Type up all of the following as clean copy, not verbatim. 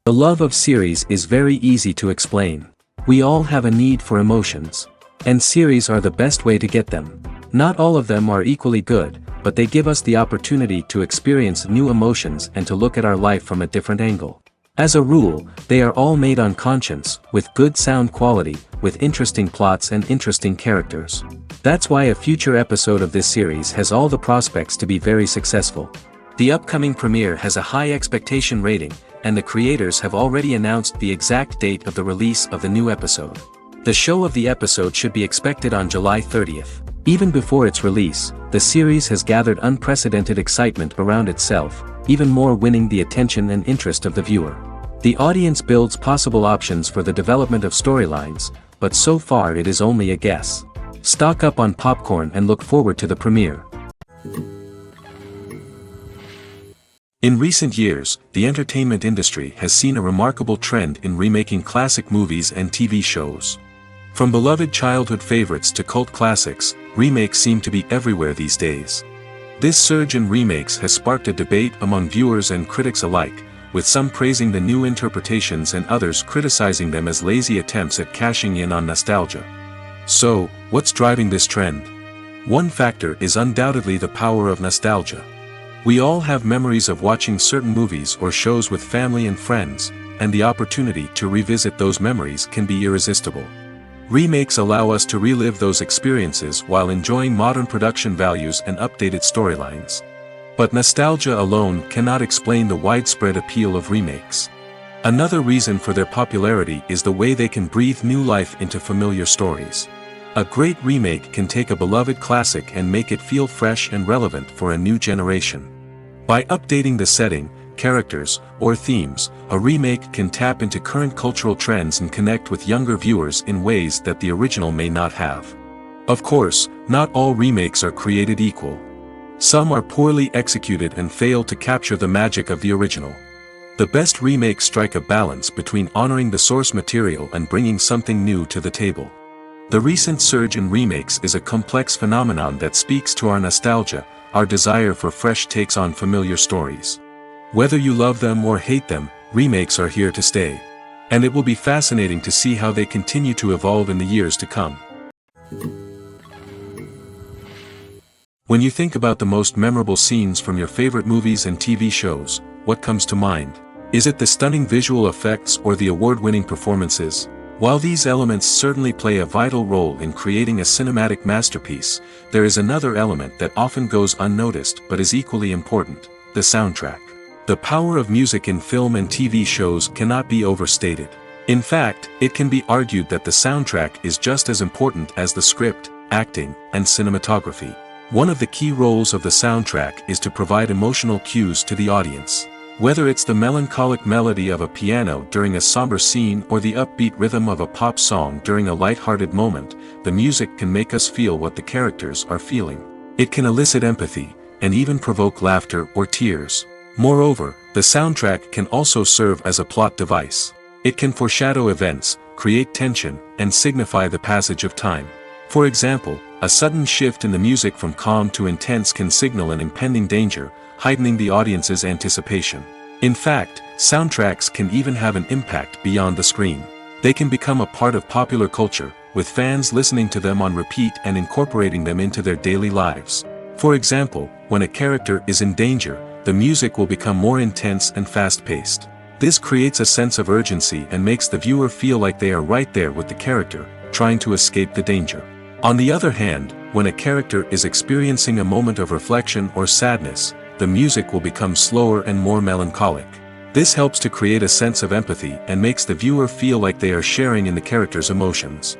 The love of series is very easy to explain. We all have a need for emotions. And series are the best way to get them. Not all of them are equally good, but they give us the opportunity to experience new emotions and to look at our life from a different angle. As a rule, they are all made on conscience, with good sound quality, with interesting plots and interesting characters. That's why a future episode of this series has all the prospects to be very successful. The upcoming premiere has a high expectation rating, and the creators have already announced the exact date of the release of the new episode. The show of the episode should be expected on July 30th. Even before its release, the series has gathered unprecedented excitement around itself, even more winning the attention and interest of the viewer. The audience builds possible options for the development of storylines, but so far it is only a guess. Stock up on popcorn and look forward to the premiere. In recent years, the entertainment industry has seen a remarkable trend in remaking classic movies and TV shows. From beloved childhood favorites to cult classics, remakes seem to be everywhere these days. This surge in remakes has sparked a debate among viewers and critics alike, with some praising the new interpretations and others criticizing them as lazy attempts at cashing in on nostalgia. So, what's driving this trend? One factor is undoubtedly the power of nostalgia. We all have memories of watching certain movies or shows with family and friends, and the opportunity to revisit those memories can be irresistible. Remakes allow us to relive those experiences while enjoying modern production values and updated storylines. But nostalgia alone cannot explain the widespread appeal of remakes. Another reason for their popularity is the way they can breathe new life into familiar stories. A great remake can take a beloved classic and make it feel fresh and relevant for a new generation. By updating the setting, characters, or themes, a remake can tap into current cultural trends and connect with younger viewers in ways that the original may not have. Of course, not all remakes are created equal. Some are poorly executed and fail to capture the magic of the original. The best remakes strike a balance between honoring the source material and bringing something new to the table. The recent surge in remakes is a complex phenomenon that speaks to our nostalgia, our desire for fresh takes on familiar stories. Whether you love them or hate them, remakes are here to stay. And it will be fascinating to see how they continue to evolve in the years to come. When you think about the most memorable scenes from your favorite movies and TV shows, what comes to mind? Is it the stunning visual effects or the award-winning performances? While these elements certainly play a vital role in creating a cinematic masterpiece, there is another element that often goes unnoticed but is equally important: the soundtrack. The power of music in film and TV shows cannot be overstated. In fact, it can be argued that the soundtrack is just as important as the script, acting, and cinematography. One of the key roles of the soundtrack is to provide emotional cues to the audience. Whether it's the melancholic melody of a piano during a somber scene or the upbeat rhythm of a pop song during a light-hearted moment, the music can make us feel what the characters are feeling. It can elicit empathy, and even provoke laughter or tears. Moreover, the soundtrack can also serve as a plot device. It can foreshadow events, create tension, and signify the passage of time. For example, a sudden shift in the music from calm to intense can signal an impending danger, heightening the audience's anticipation. In fact, soundtracks can even have an impact beyond the screen. They can become a part of popular culture, with fans listening to them on repeat and incorporating them into their daily lives. For example, when a character is in danger, the music will become more intense and fast-paced. This creates a sense of urgency and makes the viewer feel like they are right there with the character, trying to escape the danger. On the other hand, when a character is experiencing a moment of reflection or sadness, the music will become slower and more melancholic. This helps to create a sense of empathy and makes the viewer feel like they are sharing in the character's emotions.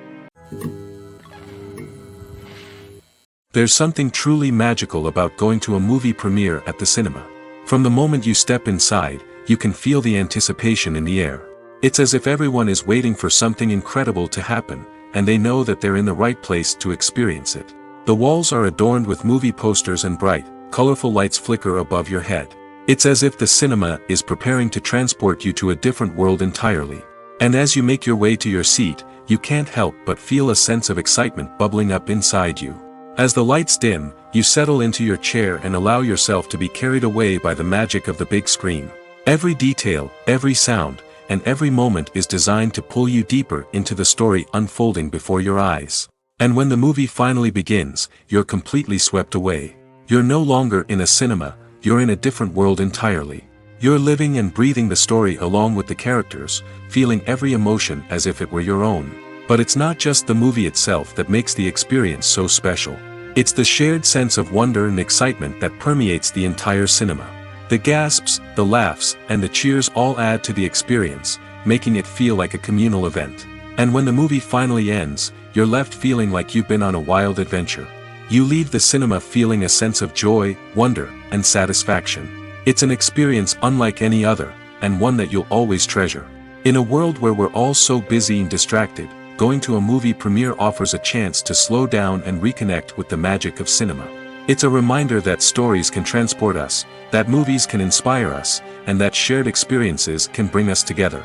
There's something truly magical about going to a movie premiere at the cinema. From the moment you step inside, you can feel the anticipation in the air. It's as if everyone is waiting for something incredible to happen, and they know that they're in the right place to experience it. The walls are adorned with movie posters and bright, colorful lights flicker above your head. It's as if the cinema is preparing to transport you to a different world entirely. And as you make your way to your seat, you can't help but feel a sense of excitement bubbling up inside you. As the lights dim, you settle into your chair and allow yourself to be carried away by the magic of the big screen. Every detail, every sound, and every moment is designed to pull you deeper into the story unfolding before your eyes. And when the movie finally begins, you're completely swept away. You're no longer in a cinema, you're in a different world entirely. You're living and breathing the story along with the characters, feeling every emotion as if it were your own. But it's not just the movie itself that makes the experience so special. It's the shared sense of wonder and excitement that permeates the entire cinema. The gasps, the laughs, and the cheers all add to the experience, making it feel like a communal event. And when the movie finally ends, you're left feeling like you've been on a wild adventure. You leave the cinema feeling a sense of joy, wonder, and satisfaction. It's an experience unlike any other, and one that you'll always treasure. In a world where we're all so busy and distracted, going to a movie premiere offers a chance to slow down and reconnect with the magic of cinema. It's a reminder that stories can transport us, that movies can inspire us, and that shared experiences can bring us together.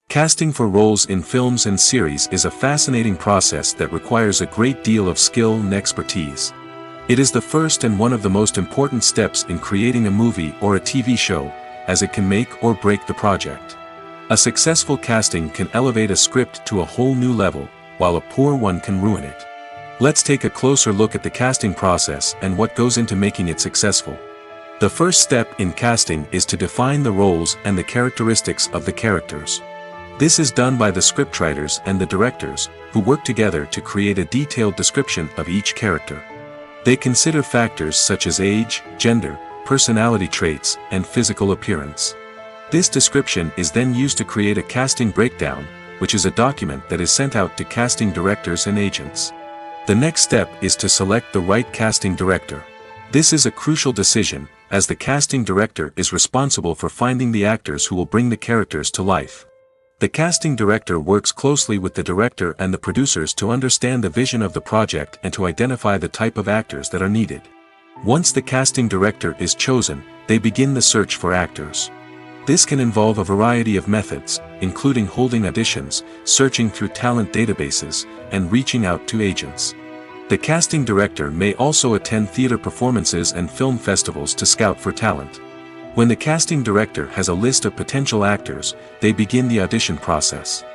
Casting for roles in films and series is a fascinating process that requires a great deal of skill and expertise. It is the first and one of the most important steps in creating a movie or a TV show, as it can make or break the project. A successful casting can elevate a script to a whole new level, while a poor one can ruin it. Let's take a closer look at the casting process and what goes into making it successful. The first step in casting is to define the roles and the characteristics of the characters. This is done by the scriptwriters and the directors, who work together to create a detailed description of each character. They consider factors such as age, gender, personality traits, and physical appearance. This description is then used to create a casting breakdown, which is a document that is sent out to casting directors and agents. The next step is to select the right casting director. This is a crucial decision, as the casting director is responsible for finding the actors who will bring the characters to life. The casting director works closely with the director and the producers to understand the vision of the project and to identify the type of actors that are needed. Once the casting director is chosen, they begin the search for actors. This can involve a variety of methods, including holding auditions, searching through talent databases, and reaching out to agents. The casting director may also attend theater performances and film festivals to scout for talent. When the casting director has a list of potential actors, they begin the audition process.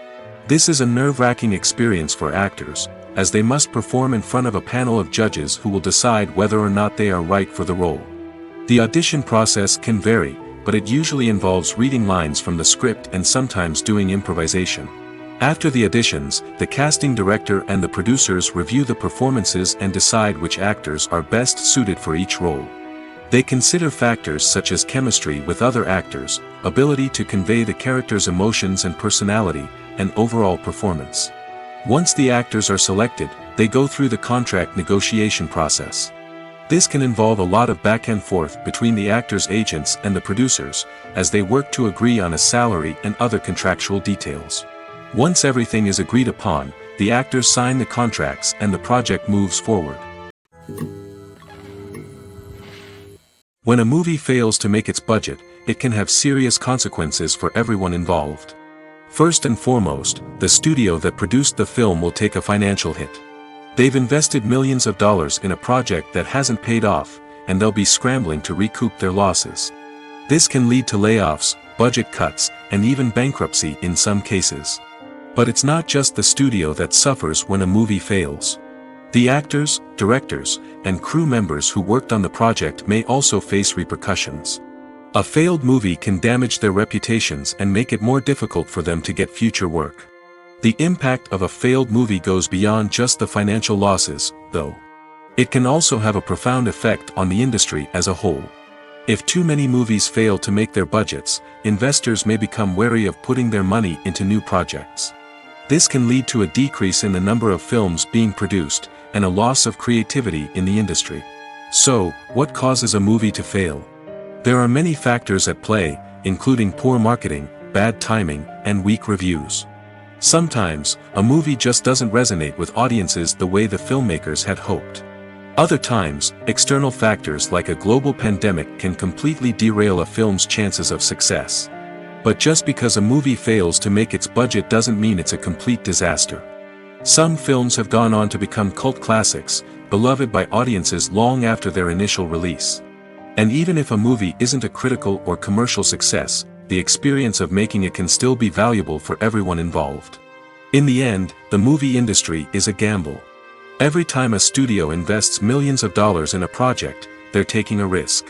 This is a nerve-wracking experience for actors, as they must perform in front of a panel of judges who will decide whether or not they are right for the role. The audition process can vary, but it usually involves reading lines from the script and sometimes doing improvisation. After the auditions, the casting director and the producers review the performances and decide which actors are best suited for each role. They consider factors such as chemistry with other actors, ability to convey the character's emotions and personality, and overall performance. Once the actors are selected, they go through the contract negotiation process. This can involve a lot of back and forth between the actors' agents and the producers, as they work to agree on a salary and other contractual details. Once everything is agreed upon, the actors sign the contracts and the project moves forward. When a movie fails to make its budget, it can have serious consequences for everyone involved. First and foremost, the studio that produced the film will take a financial hit. They've invested millions of dollars in a project that hasn't paid off, and they'll be scrambling to recoup their losses. This can lead to layoffs, budget cuts, and even bankruptcy in some cases. But it's not just the studio that suffers when a movie fails. The actors, directors, and crew members who worked on the project may also face repercussions. A failed movie can damage their reputations and make it more difficult for them to get future work. The impact of a failed movie goes beyond just the financial losses, though. It can also have a profound effect on the industry as a whole. If too many movies fail to make their budgets, investors may become wary of putting their money into new projects. This can lead to a decrease in the number of films being produced, and a loss of creativity in the industry. So, what causes a movie to fail? There are many factors at play, including poor marketing, bad timing, and weak reviews. Sometimes, a movie just doesn't resonate with audiences the way the filmmakers had hoped. Other times, external factors like a global pandemic can completely derail a film's chances of success. But just because a movie fails to make its budget doesn't mean it's a complete disaster. Some films have gone on to become cult classics, beloved by audiences long after their initial release. And even if a movie isn't a critical or commercial success, the experience of making it can still be valuable for everyone involved. In the end, the movie industry is a gamble. Every time a studio invests millions of dollars in a project, they're taking a risk.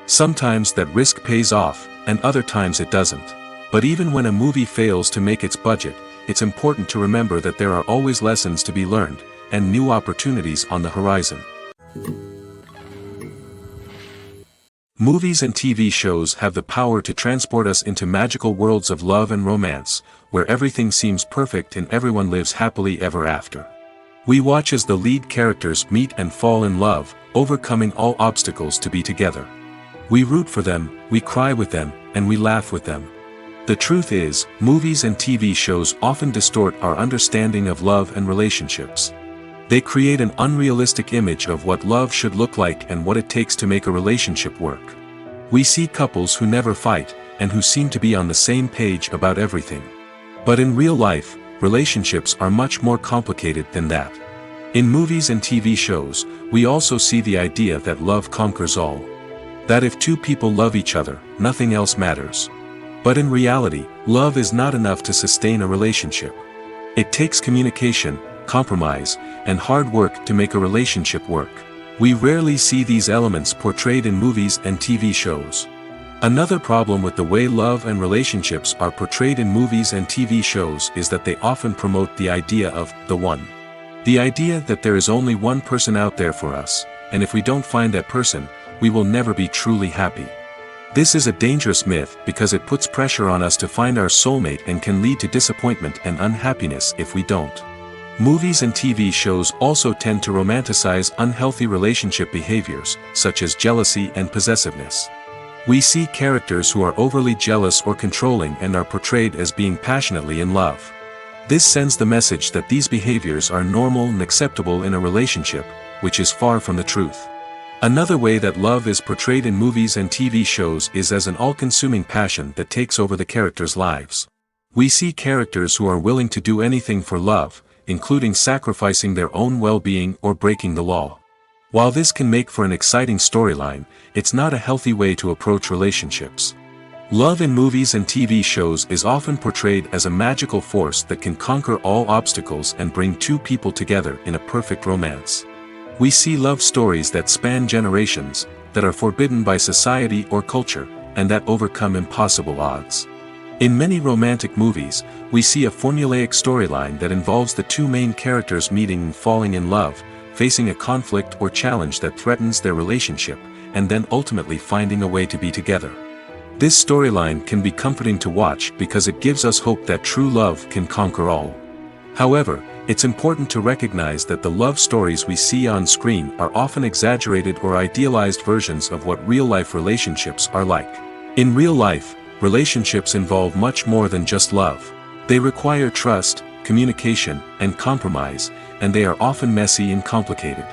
Sometimes that risk pays off, and other times it doesn't. But even when a movie fails to make its budget, it's important to remember that there are always lessons to be learned, and new opportunities on the horizon. Movies and TV shows have the power to transport us into magical worlds of love and romance, where everything seems perfect and everyone lives happily ever after. We watch as the lead characters meet and fall in love, overcoming all obstacles to be together. We root for them, we cry with them, and we laugh with them. The truth is, movies and TV shows often distort our understanding of love and relationships. They create an unrealistic image of what love should look like and what it takes to make a relationship work. We see couples who never fight, and who seem to be on the same page about everything. But in real life, relationships are much more complicated than that. In movies and TV shows, we also see the idea that love conquers all. That if two people love each other, nothing else matters. But in reality, love is not enough to sustain a relationship. It takes communication, compromise, and hard work to make a relationship work. We rarely see these elements portrayed in movies and TV shows. Another problem with the way love and relationships are portrayed in movies and TV shows is that they often promote the idea of the one. The idea that there is only one person out there for us, and if we don't find that person, we will never be truly happy. This is a dangerous myth because it puts pressure on us to find our soulmate and can lead to disappointment and unhappiness if we don't. Movies and TV shows also tend to romanticize unhealthy relationship behaviors, such as jealousy and possessiveness. We see characters who are overly jealous or controlling and are portrayed as being passionately in love. This sends the message that these behaviors are normal and acceptable in a relationship, which is far from the truth. Another way that love is portrayed in movies and TV shows is as an all-consuming passion that takes over the characters' lives. We see characters who are willing to do anything for love, including sacrificing their own well-being or breaking the law. While this can make for an exciting storyline, it's not a healthy way to approach relationships. Love in movies and TV shows is often portrayed as a magical force that can conquer all obstacles and bring two people together in a perfect romance. We see love stories that span generations, that are forbidden by society or culture, and that overcome impossible odds. In many romantic movies, we see a formulaic storyline that involves the two main characters meeting and falling in love, facing a conflict or challenge that threatens their relationship, and then ultimately finding a way to be together. This storyline can be comforting to watch because it gives us hope that true love can conquer all. However, it's important to recognize that the love stories we see on screen are often exaggerated or idealized versions of what real-life relationships are like. In real life, relationships involve much more than just love. They require trust, communication, and compromise, and they are often messy and complicated.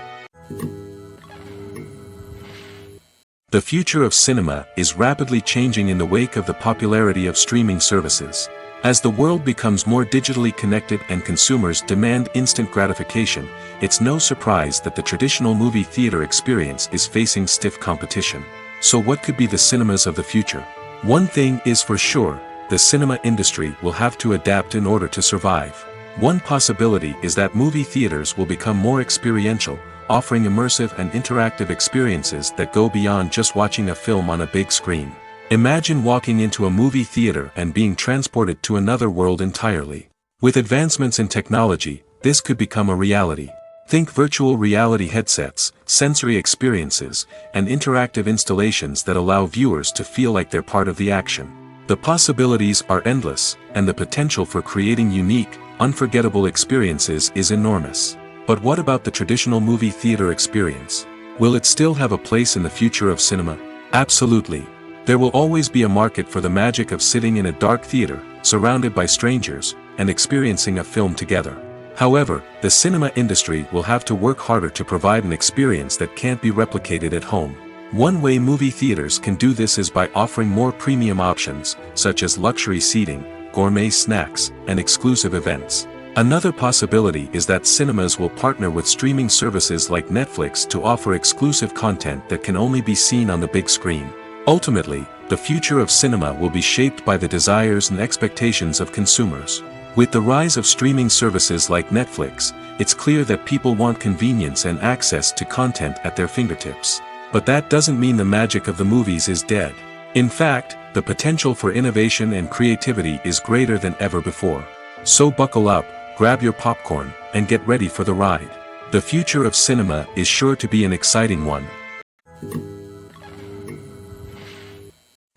The future of cinema is rapidly changing in the wake of the popularity of streaming services. As the world becomes more digitally connected and consumers demand instant gratification, it's no surprise that the traditional movie theater experience is facing stiff competition. So what could be the cinemas of the future? One thing is for sure, the cinema industry will have to adapt in order to survive. One possibility is that movie theaters will become more experiential, offering immersive and interactive experiences that go beyond just watching a film on a big screen. Imagine walking into a movie theater and being transported to another world entirely. With advancements in technology, this could become a reality. Think virtual reality headsets, sensory experiences, and interactive installations that allow viewers to feel like they're part of the action. The possibilities are endless, and the potential for creating unique, unforgettable experiences is enormous. But what about the traditional movie theater experience? Will it still have a place in the future of cinema? Absolutely. There will always be a market for the magic of sitting in a dark theater, surrounded by strangers, and experiencing a film together. However, the cinema industry will have to work harder to provide an experience that can't be replicated at home. One way movie theaters can do this is by offering more premium options, such as luxury seating, gourmet snacks, and exclusive events. Another possibility is that cinemas will partner with streaming services like Netflix to offer exclusive content that can only be seen on the big screen. Ultimately, the future of cinema will be shaped by the desires and expectations of consumers. With the rise of streaming services like Netflix, it's clear that people want convenience and access to content at their fingertips. But that doesn't mean the magic of the movies is dead. In fact, the potential for innovation and creativity is greater than ever before. So buckle up, grab your popcorn, and get ready for the ride. The future of cinema is sure to be an exciting one.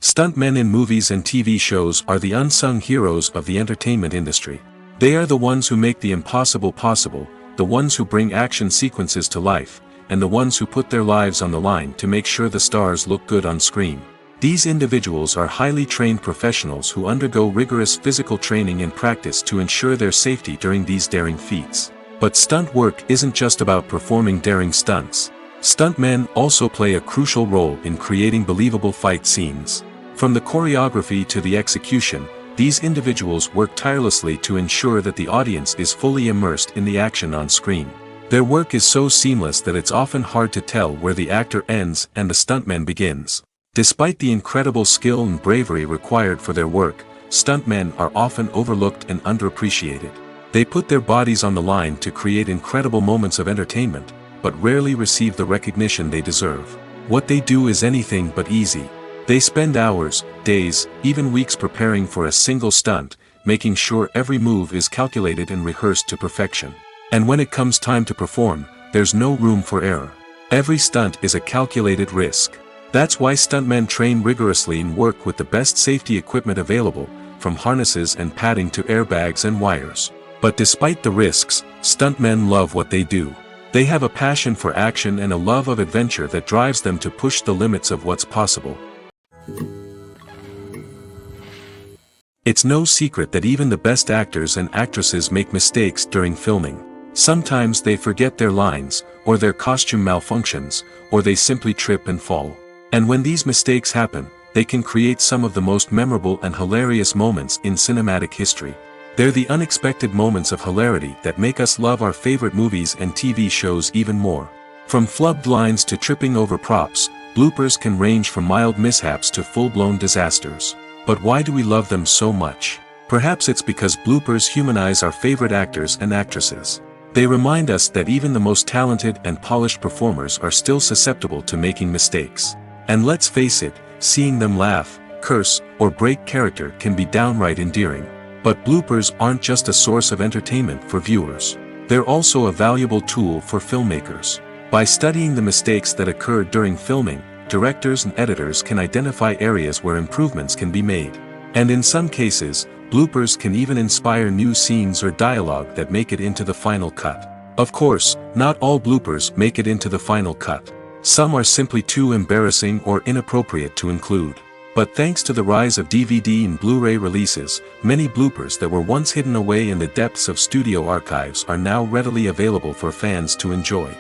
Stuntmen in movies and TV shows are the unsung heroes of the entertainment industry. They are the ones who make the impossible possible, the ones who bring action sequences to life, and the ones who put their lives on the line to make sure the stars look good on screen. These individuals are highly trained professionals who undergo rigorous physical training and practice to ensure their safety during these daring feats. But stunt work isn't just about performing daring stunts. Stuntmen also play a crucial role in creating believable fight scenes. From the choreography to the execution, these individuals work tirelessly to ensure that the audience is fully immersed in the action on screen. Their work is so seamless that it's often hard to tell where the actor ends and the stuntman begins. Despite the incredible skill and bravery required for their work, stuntmen are often overlooked and underappreciated. They put their bodies on the line to create incredible moments of entertainment, but rarely receive the recognition they deserve. What they do is anything but easy. They spend hours, days, even weeks preparing for a single stunt, making sure every move is calculated and rehearsed to perfection. And when it comes time to perform, there's no room for error. Every stunt is a calculated risk. That's why stuntmen train rigorously and work with the best safety equipment available, from harnesses and padding to airbags and wires. But despite the risks, stuntmen love what they do. They have a passion for action and a love of adventure that drives them to push the limits of what's possible. It's no secret that even the best actors and actresses make mistakes during filming. Sometimes they forget their lines, or their costume malfunctions, or they simply trip and fall. And when these mistakes happen, they can create some of the most memorable and hilarious moments in cinematic history. They're the unexpected moments of hilarity that make us love our favorite movies and TV shows even more. From flubbed lines to tripping over props, bloopers can range from mild mishaps to full-blown disasters. But why do we love them so much? Perhaps it's because bloopers humanize our favorite actors and actresses. They remind us that even the most talented and polished performers are still susceptible to making mistakes. And let's face it, seeing them laugh, curse, or break character can be downright endearing. But bloopers aren't just a source of entertainment for viewers. They're also a valuable tool for filmmakers. By studying the mistakes that occur during filming, directors and editors can identify areas where improvements can be made. And in some cases, bloopers can even inspire new scenes or dialogue that make it into the final cut. Of course, not all bloopers make it into the final cut. Some are simply too embarrassing or inappropriate to include. But thanks to the rise of DVD and Blu-ray releases, many bloopers that were once hidden away in the depths of studio archives are now readily available for fans to enjoy.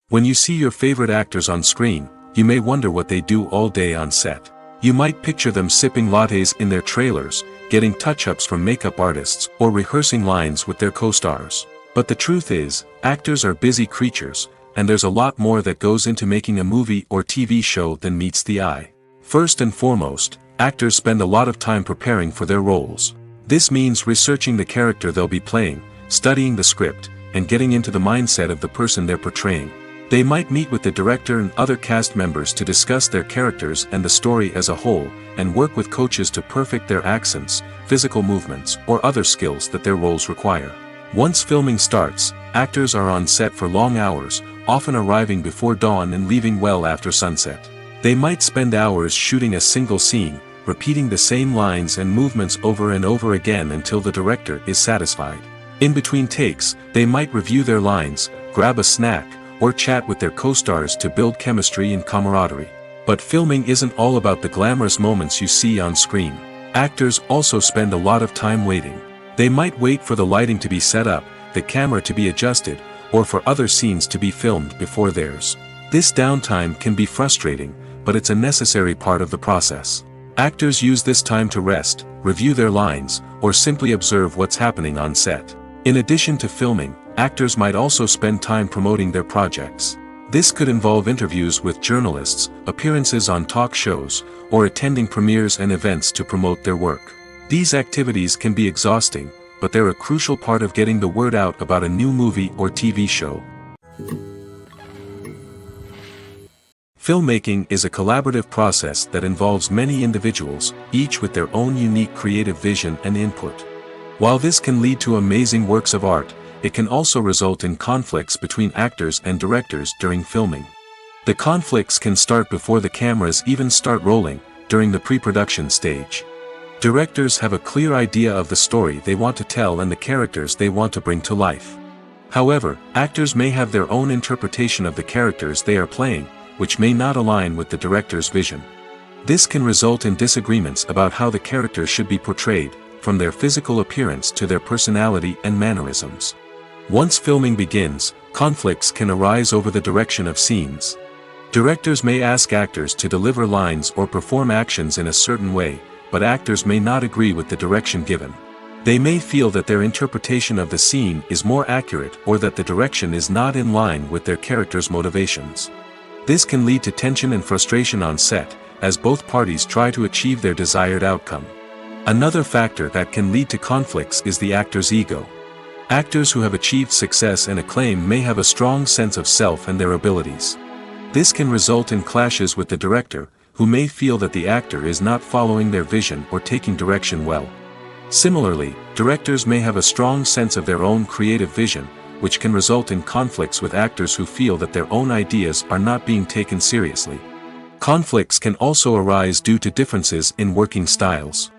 When you see your favorite actors on screen, you may wonder what they do all day on set. You might picture them sipping lattes in their trailers, getting touch-ups from makeup artists, or rehearsing lines with their co-stars. But the truth is, actors are busy creatures, and there's a lot more that goes into making a movie or TV show than meets the eye. First and foremost, actors spend a lot of time preparing for their roles. This means researching the character they'll be playing, studying the script, and getting into the mindset of the person they're portraying. They might meet with the director and other cast members to discuss their characters and the story as a whole, and work with coaches to perfect their accents, physical movements, or other skills that their roles require. Once filming starts, actors are on set for long hours, often arriving before dawn and leaving well after sunset. They might spend hours shooting a single scene, repeating the same lines and movements over and over again until the director is satisfied. In between takes, they might review their lines, grab a snack, or chat with their co-stars to build chemistry and camaraderie. But filming isn't all about the glamorous moments you see on screen. Actors also spend a lot of time waiting. They might wait for the lighting to be set up, the camera to be adjusted, or for other scenes to be filmed before theirs. This downtime can be frustrating, but it's a necessary part of the process. Actors use this time to rest, review their lines, or simply observe what's happening on set. In addition to filming, actors might also spend time promoting their projects. This could involve interviews with journalists, appearances on talk shows, or attending premieres and events to promote their work. These activities can be exhausting, but they're a crucial part of getting the word out about a new movie or TV show. Filmmaking is a collaborative process that involves many individuals, each with their own unique creative vision and input. While this can lead to amazing works of art, it can also result in conflicts between actors and directors during filming. The conflicts can start before the cameras even start rolling, during the pre-production stage. Directors have a clear idea of the story they want to tell and the characters they want to bring to life. However, actors may have their own interpretation of the characters they are playing, which may not align with the director's vision. This can result in disagreements about how the characters should be portrayed, from their physical appearance to their personality and mannerisms. Once filming begins, conflicts can arise over the direction of scenes. Directors may ask actors to deliver lines or perform actions in a certain way, but actors may not agree with the direction given. They may feel that their interpretation of the scene is more accurate or that the direction is not in line with their character's motivations. This can lead to tension and frustration on set, as both parties try to achieve their desired outcome. Another factor that can lead to conflicts is the actor's ego. Actors who have achieved success and acclaim may have a strong sense of self and their abilities. This can result in clashes with the director, who may feel that the actor is not following their vision or taking direction well. Similarly, directors may have a strong sense of their own creative vision, which can result in conflicts with actors who feel that their own ideas are not being taken seriously. Conflicts can also arise due to differences in working styles.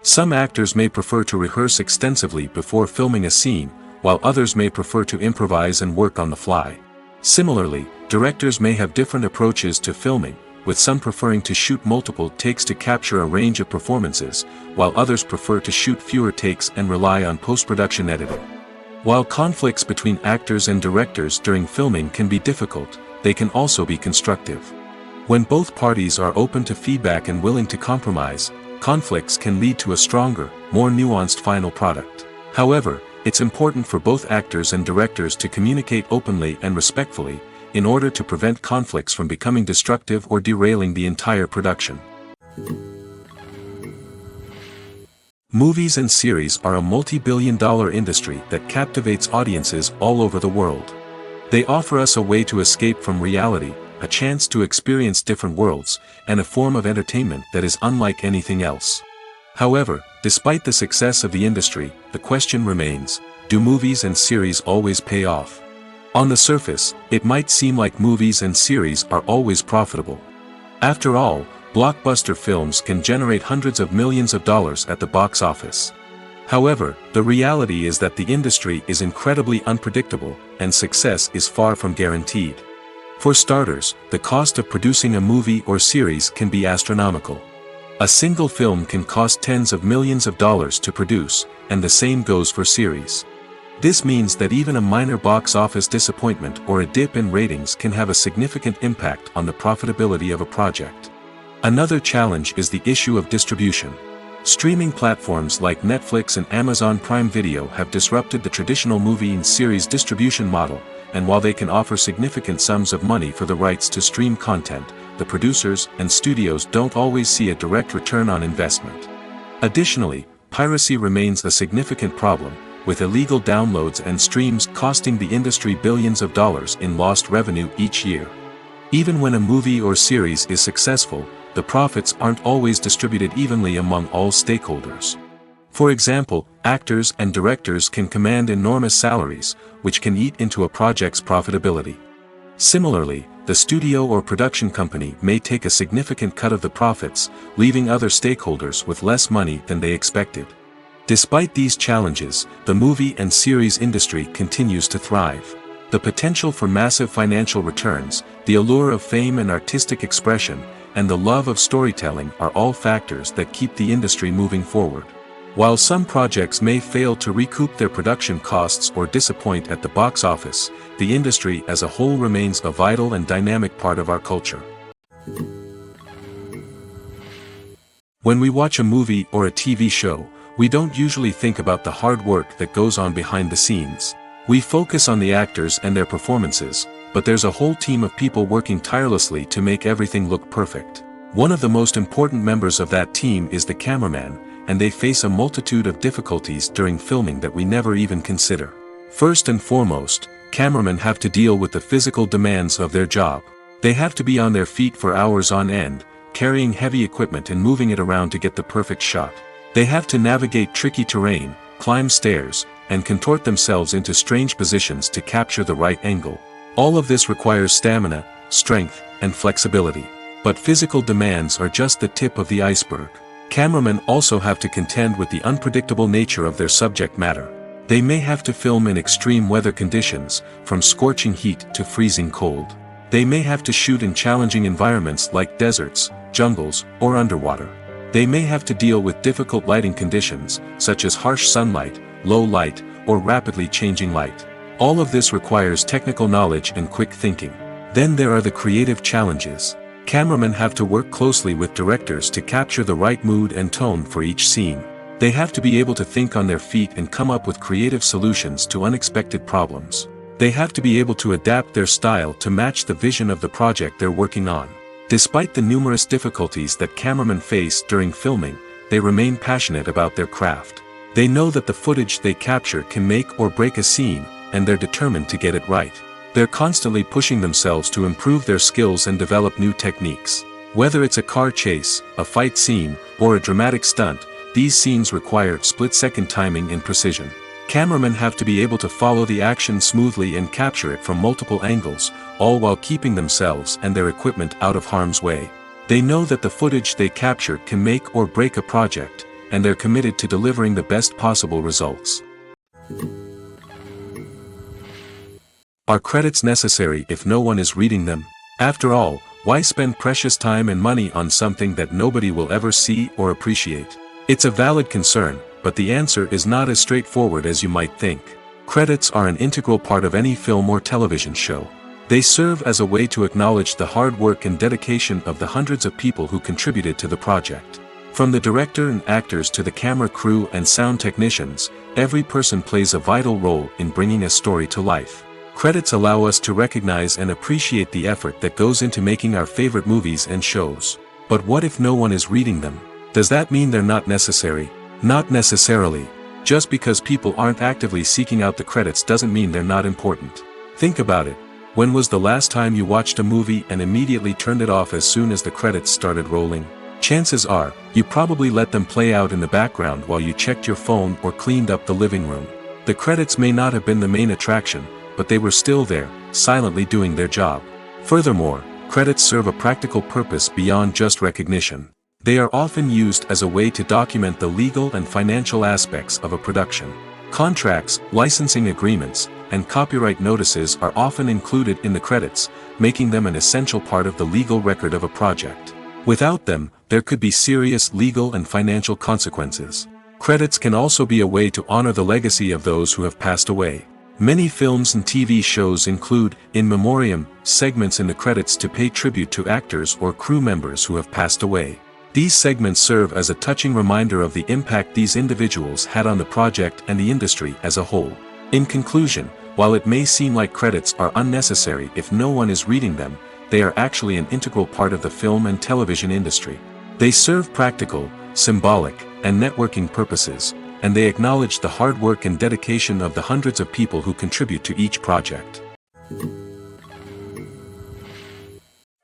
Some actors may prefer to rehearse extensively before filming a scene, while others may prefer to improvise and work on the fly. Similarly, directors may have different approaches to filming, with some preferring to shoot multiple takes to capture a range of performances, while others prefer to shoot fewer takes and rely on post-production editing. While conflicts between actors and directors during filming can be difficult, they can also be constructive. When both parties are open to feedback and willing to compromise, conflicts can lead to a stronger, more nuanced final product. However, it's important for both actors and directors to communicate openly and respectfully, in order to prevent conflicts from becoming destructive or derailing the entire production. Movies and series are a multi-billion-dollar industry that captivates audiences all over the world. They offer us a way to escape from reality, a chance to experience different worlds, and a form of entertainment that is unlike anything else. However, despite the success of the industry, the question remains, do movies and series always pay off? On the surface, it might seem like movies and series are always profitable. After all, blockbuster films can generate hundreds of millions of dollars at the box office. However, the reality is that the industry is incredibly unpredictable, and success is far from guaranteed. For starters, the cost of producing a movie or series can be astronomical. A single film can cost tens of millions of dollars to produce, and the same goes for series. This means that even a minor box office disappointment or a dip in ratings can have a significant impact on the profitability of a project. Another challenge is the issue of distribution. Streaming platforms like Netflix and Amazon Prime Video have disrupted the traditional movie and series distribution model, and while they can offer significant sums of money for the rights to stream content, the producers and studios don't always see a direct return on investment. Additionally, piracy remains a significant problem, with illegal downloads and streams costing the industry billions of dollars in lost revenue each year. Even when a movie or series is successful, the profits aren't always distributed evenly among all stakeholders. For example, actors and directors can command enormous salaries, which can eat into a project's profitability. Similarly, the studio or production company may take a significant cut of the profits, leaving other stakeholders with less money than they expected. Despite these challenges, the movie and series industry continues to thrive. The potential for massive financial returns, the allure of fame and artistic expression, and the love of storytelling are all factors that keep the industry moving forward. While some projects may fail to recoup their production costs or disappoint at the box office, the industry as a whole remains a vital and dynamic part of our culture. When we watch a movie or a TV show, we don't usually think about the hard work that goes on behind the scenes. We focus on the actors and their performances, but there's a whole team of people working tirelessly to make everything look perfect. One of the most important members of that team is the cameraman, and they face a multitude of difficulties during filming that we never even consider. First and foremost, cameramen have to deal with the physical demands of their job. They have to be on their feet for hours on end, carrying heavy equipment and moving it around to get the perfect shot. They have to navigate tricky terrain, climb stairs, and contort themselves into strange positions to capture the right angle. All of this requires stamina, strength, and flexibility. But physical demands are just the tip of the iceberg. Cameramen also have to contend with the unpredictable nature of their subject matter. They may have to film in extreme weather conditions, from scorching heat to freezing cold. They may have to shoot in challenging environments like deserts, jungles, or underwater. They may have to deal with difficult lighting conditions, such as harsh sunlight, low light, or rapidly changing light. All of this requires technical knowledge and quick thinking. Then there are the creative challenges. Cameramen have to work closely with directors to capture the right mood and tone for each scene. They have to be able to think on their feet and come up with creative solutions to unexpected problems. They have to be able to adapt their style to match the vision of the project they're working on. Despite the numerous difficulties that cameramen face during filming, they remain passionate about their craft. They know that the footage they capture can make or break a scene, and they're determined to get it right. They're constantly pushing themselves to improve their skills and develop new techniques. Whether it's a car chase, a fight scene, or a dramatic stunt, these scenes require split-second timing and precision. Cameramen have to be able to follow the action smoothly and capture it from multiple angles, all while keeping themselves and their equipment out of harm's way. They know that the footage they capture can make or break a project, and they're committed to delivering the best possible results. Are credits necessary if no one is reading them? After all, why spend precious time and money on something that nobody will ever see or appreciate? It's a valid concern, but the answer is not as straightforward as you might think. Credits are an integral part of any film or television show. They serve as a way to acknowledge the hard work and dedication of the hundreds of people who contributed to the project. From the director and actors to the camera crew and sound technicians, every person plays a vital role in bringing a story to life. Credits allow us to recognize and appreciate the effort that goes into making our favorite movies and shows. But what if no one is reading them? Does that mean they're not necessary? Not necessarily. Just because people aren't actively seeking out the credits doesn't mean they're not important. Think about it. When was the last time you watched a movie and immediately turned it off as soon as the credits started rolling? Chances are, you probably let them play out in the background while you checked your phone or cleaned up the living room. The credits may not have been the main attraction, but they were still there, silently doing their job. Furthermore, credits serve a practical purpose beyond just recognition. They are often used as a way to document the legal and financial aspects of a production. Contracts, licensing agreements, and copyright notices are often included in the credits, making them an essential part of the legal record of a project. Without them, there could be serious legal and financial consequences. Credits can also be a way to honor the legacy of those who have passed away. Many films and TV shows include, in memoriam, segments in the credits to pay tribute to actors or crew members who have passed away. These segments serve as a touching reminder of the impact these individuals had on the project and the industry as a whole. In conclusion, while it may seem like credits are unnecessary if no one is reading them, they are actually an integral part of the film and television industry. They serve practical, symbolic, and networking purposes, and they acknowledge the hard work and dedication of the hundreds of people who contribute to each project.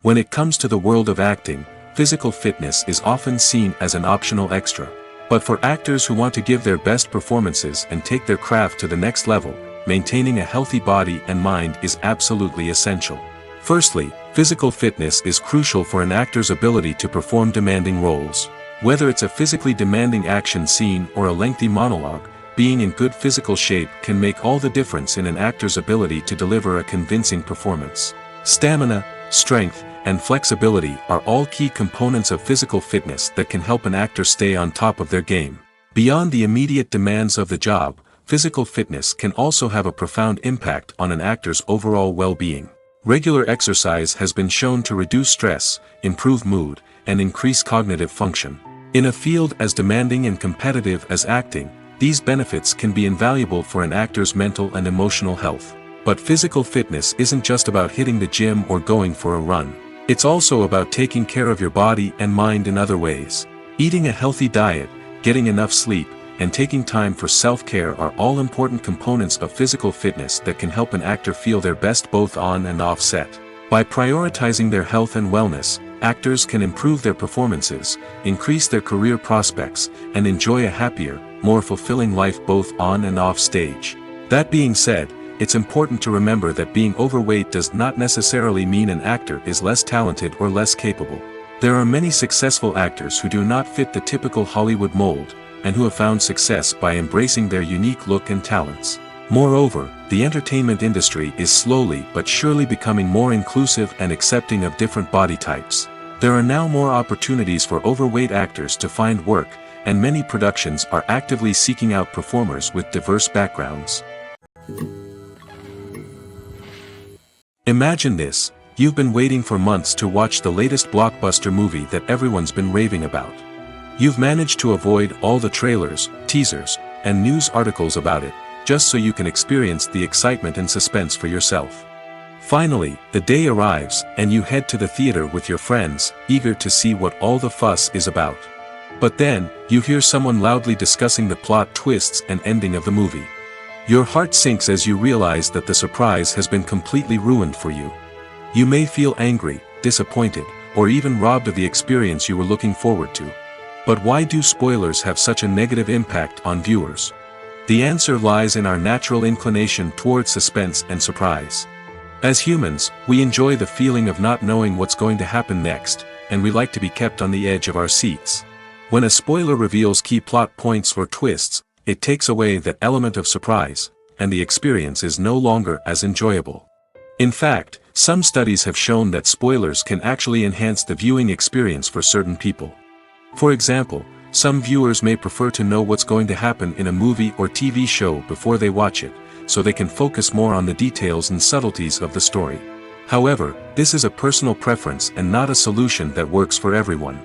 When it comes to the world of acting, physical fitness is often seen as an optional extra. But for actors who want to give their best performances and take their craft to the next level, maintaining a healthy body and mind is absolutely essential. Firstly, physical fitness is crucial for an actor's ability to perform demanding roles. Whether it's a physically demanding action scene or a lengthy monologue, being in good physical shape can make all the difference in an actor's ability to deliver a convincing performance. Stamina, strength, and flexibility are all key components of physical fitness that can help an actor stay on top of their game. Beyond the immediate demands of the job, physical fitness can also have a profound impact on an actor's overall well-being. Regular exercise has been shown to reduce stress, improve mood, and increase cognitive function. In a field as demanding and competitive as acting, these benefits can be invaluable for an actor's mental and emotional health. But physical fitness isn't just about hitting the gym or going for a run. It's also about taking care of your body and mind in other ways. Eating a healthy diet, getting enough sleep, and taking time for self-care are all important components of physical fitness that can help an actor feel their best both on and off set. By prioritizing their health and wellness, actors can improve their performances, increase their career prospects, and enjoy a happier, more fulfilling life both on and off stage. That being said, it's important to remember that being overweight does not necessarily mean an actor is less talented or less capable. There are many successful actors who do not fit the typical Hollywood mold, and who have found success by embracing their unique look and talents. Moreover, the entertainment industry is slowly but surely becoming more inclusive and accepting of different body types. There are now more opportunities for overweight actors to find work, and many productions are actively seeking out performers with diverse backgrounds. Imagine this: you've been waiting for months to watch the latest blockbuster movie that everyone's been raving about. You've managed to avoid all the trailers, teasers, and news articles about it, just so you can experience the excitement and suspense for yourself. Finally, the day arrives, and you head to the theater with your friends, eager to see what all the fuss is about. But then, you hear someone loudly discussing the plot twists and ending of the movie. Your heart sinks as you realize that the surprise has been completely ruined for you. You may feel angry, disappointed, or even robbed of the experience you were looking forward to. But why do spoilers have such a negative impact on viewers? The answer lies in our natural inclination towards suspense and surprise. As humans, we enjoy the feeling of not knowing what's going to happen next, and we like to be kept on the edge of our seats. When a spoiler reveals key plot points or twists, it takes away that element of surprise, and the experience is no longer as enjoyable. In fact, some studies have shown that spoilers can actually enhance the viewing experience for certain people. For example, some viewers may prefer to know what's going to happen in a movie or TV show before they watch it, so they can focus more on the details and subtleties of the story. However, this is a personal preference and not a solution that works for everyone.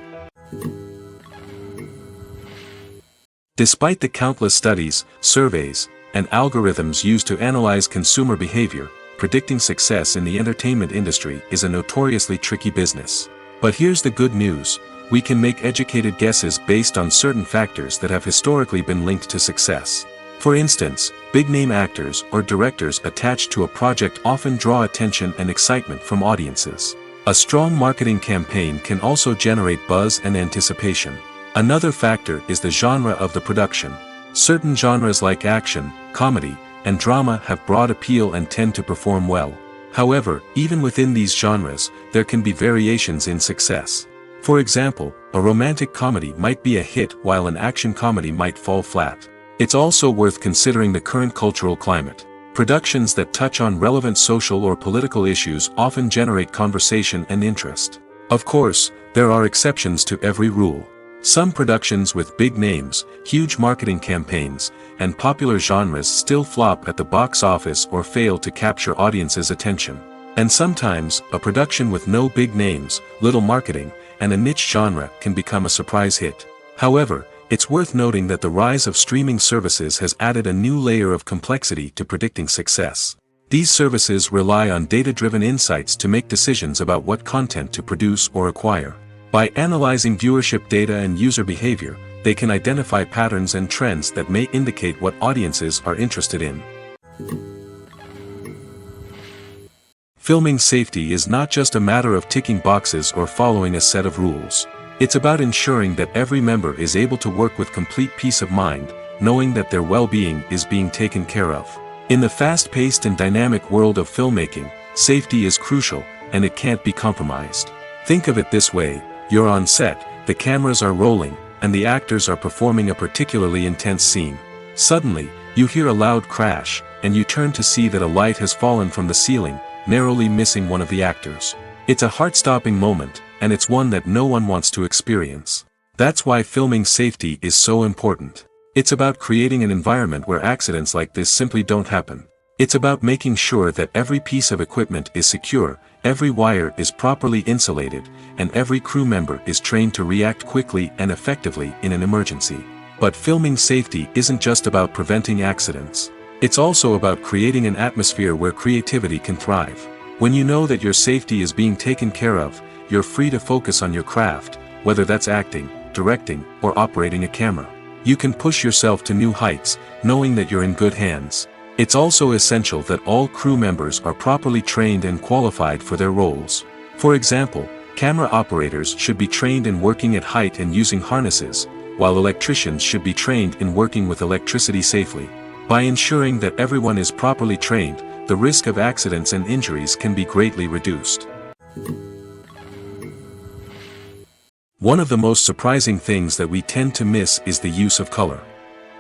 Despite the countless studies, surveys, and algorithms used to analyze consumer behavior, predicting success in the entertainment industry is a notoriously tricky business. But here's the good news: we can make educated guesses based on certain factors that have historically been linked to success. For instance, big-name actors or directors attached to a project often draw attention and excitement from audiences. A strong marketing campaign can also generate buzz and anticipation. Another factor is the genre of the production. Certain genres like action, comedy, and drama have broad appeal and tend to perform well. However, even within these genres, there can be variations in success. For example, a romantic comedy might be a hit while an action comedy might fall flat. It's also worth considering the current cultural climate. Productions that touch on relevant social or political issues often generate conversation and interest. Of course, there are exceptions to every rule. Some productions with big names, huge marketing campaigns, and popular genres still flop at the box office or fail to capture audiences' attention. And sometimes, a production with no big names, little marketing, and a niche genre can become a surprise hit. However, it's worth noting that the rise of streaming services has added a new layer of complexity to predicting success. These services rely on data-driven insights to make decisions about what content to produce or acquire. By analyzing viewership data and user behavior, they can identify patterns and trends that may indicate what audiences are interested in. Filming safety is not just a matter of ticking boxes or following a set of rules. It's about ensuring that every member is able to work with complete peace of mind, knowing that their well-being is being taken care of. In the fast-paced and dynamic world of filmmaking, safety is crucial, and it can't be compromised. Think of it this way: you're on set, the cameras are rolling, and the actors are performing a particularly intense scene. Suddenly, you hear a loud crash, and you turn to see that a light has fallen from the ceiling, narrowly missing one of the actors. It's a heart-stopping moment, and it's one that no one wants to experience. That's why filming safety is so important. It's about creating an environment where accidents like this simply don't happen. It's about making sure that every piece of equipment is secure, every wire is properly insulated, and every crew member is trained to react quickly and effectively in an emergency. But filming safety isn't just about preventing accidents. It's also about creating an atmosphere where creativity can thrive. When you know that your safety is being taken care of, you're free to focus on your craft, whether that's acting, directing, or operating a camera. You can push yourself to new heights, knowing that you're in good hands. It's also essential that all crew members are properly trained and qualified for their roles. For example, camera operators should be trained in working at height and using harnesses, while electricians should be trained in working with electricity safely. By ensuring that everyone is properly trained, the risk of accidents and injuries can be greatly reduced. One of the most surprising things that we tend to miss is the use of color.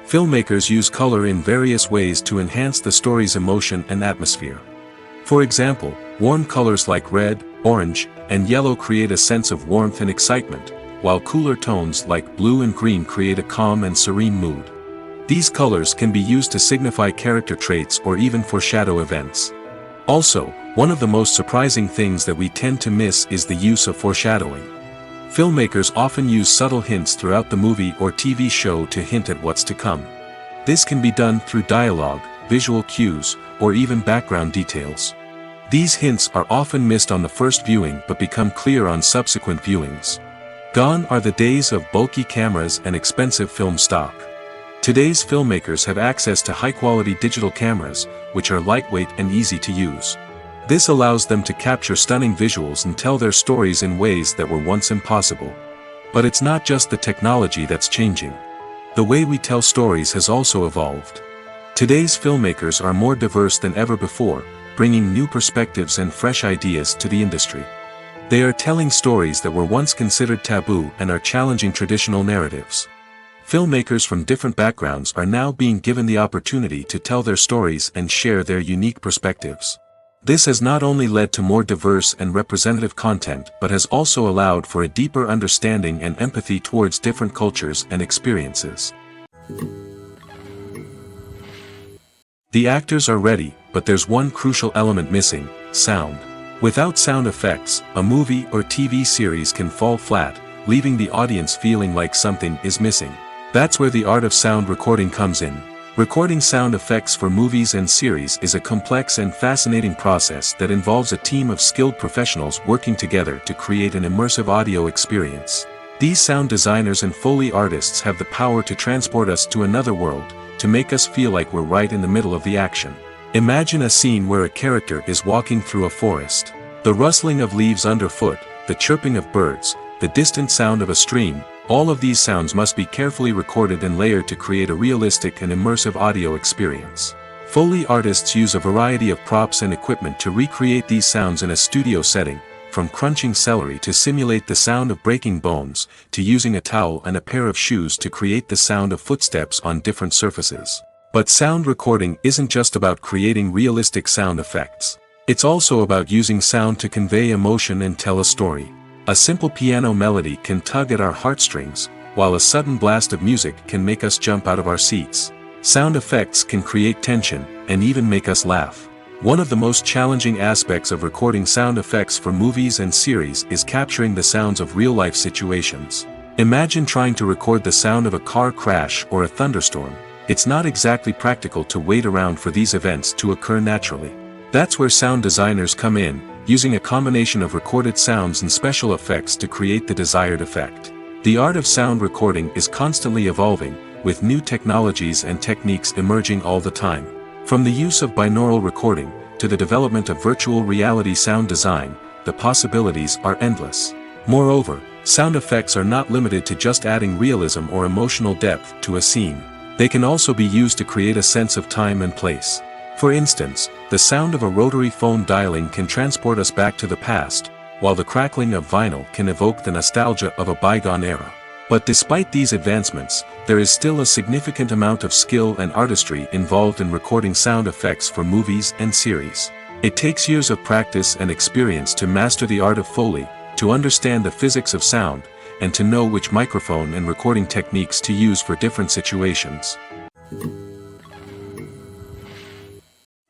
Filmmakers use color in various ways to enhance the story's emotion and atmosphere. For example, warm colors like red, orange, and yellow create a sense of warmth and excitement, while cooler tones like blue and green create a calm and serene mood. These colors can be used to signify character traits or even foreshadow events. Also, one of the most surprising things that we tend to miss is the use of foreshadowing. Filmmakers often use subtle hints throughout the movie or TV show to hint at what's to come. This can be done through dialogue, visual cues, or even background details. These hints are often missed on the first viewing but become clear on subsequent viewings. Gone are the days of bulky cameras and expensive film stock. Today's filmmakers have access to high-quality digital cameras, which are lightweight and easy to use. This allows them to capture stunning visuals and tell their stories in ways that were once impossible. But it's not just the technology that's changing. The way we tell stories has also evolved. Today's filmmakers are more diverse than ever before, bringing new perspectives and fresh ideas to the industry. They are telling stories that were once considered taboo and are challenging traditional narratives. Filmmakers from different backgrounds are now being given the opportunity to tell their stories and share their unique perspectives. This has not only led to more diverse and representative content but has also allowed for a deeper understanding and empathy towards different cultures and experiences. The actors are ready, but there's one crucial element missing: sound. Without sound effects, a movie or TV series can fall flat, leaving the audience feeling like something is missing. That's where the art of sound recording comes in. Recording sound effects for movies and series is a complex and fascinating process that involves a team of skilled professionals working together to create an immersive audio experience. These sound designers and Foley artists have the power to transport us to another world, to make us feel like we're right in the middle of the action. Imagine a scene where a character is walking through a forest. The rustling of leaves underfoot, the chirping of birds, the distant sound of a stream, all of these sounds must be carefully recorded and layered to create a realistic and immersive audio experience. Foley artists use a variety of props and equipment to recreate these sounds in a studio setting, from crunching celery to simulate the sound of breaking bones, to using a towel and a pair of shoes to create the sound of footsteps on different surfaces. But sound recording isn't just about creating realistic sound effects. It's also about using sound to convey emotion and tell a story. A simple piano melody can tug at our heartstrings, while a sudden blast of music can make us jump out of our seats. Sound effects can create tension, and even make us laugh. One of the most challenging aspects of recording sound effects for movies and series is capturing the sounds of real-life situations. Imagine trying to record the sound of a car crash or a thunderstorm. It's not exactly practical to wait around for these events to occur naturally. That's where sound designers come in, using a combination of recorded sounds and special effects to create the desired effect. The art of sound recording is constantly evolving, with new technologies and techniques emerging all the time. From the use of binaural recording, to the development of virtual reality sound design, the possibilities are endless. Moreover, sound effects are not limited to just adding realism or emotional depth to a scene. They can also be used to create a sense of time and place. For instance, the sound of a rotary phone dialing can transport us back to the past, while the crackling of vinyl can evoke the nostalgia of a bygone era. But despite these advancements, there is still a significant amount of skill and artistry involved in recording sound effects for movies and series. It takes years of practice and experience to master the art of Foley, to understand the physics of sound, and to know which microphone and recording techniques to use for different situations.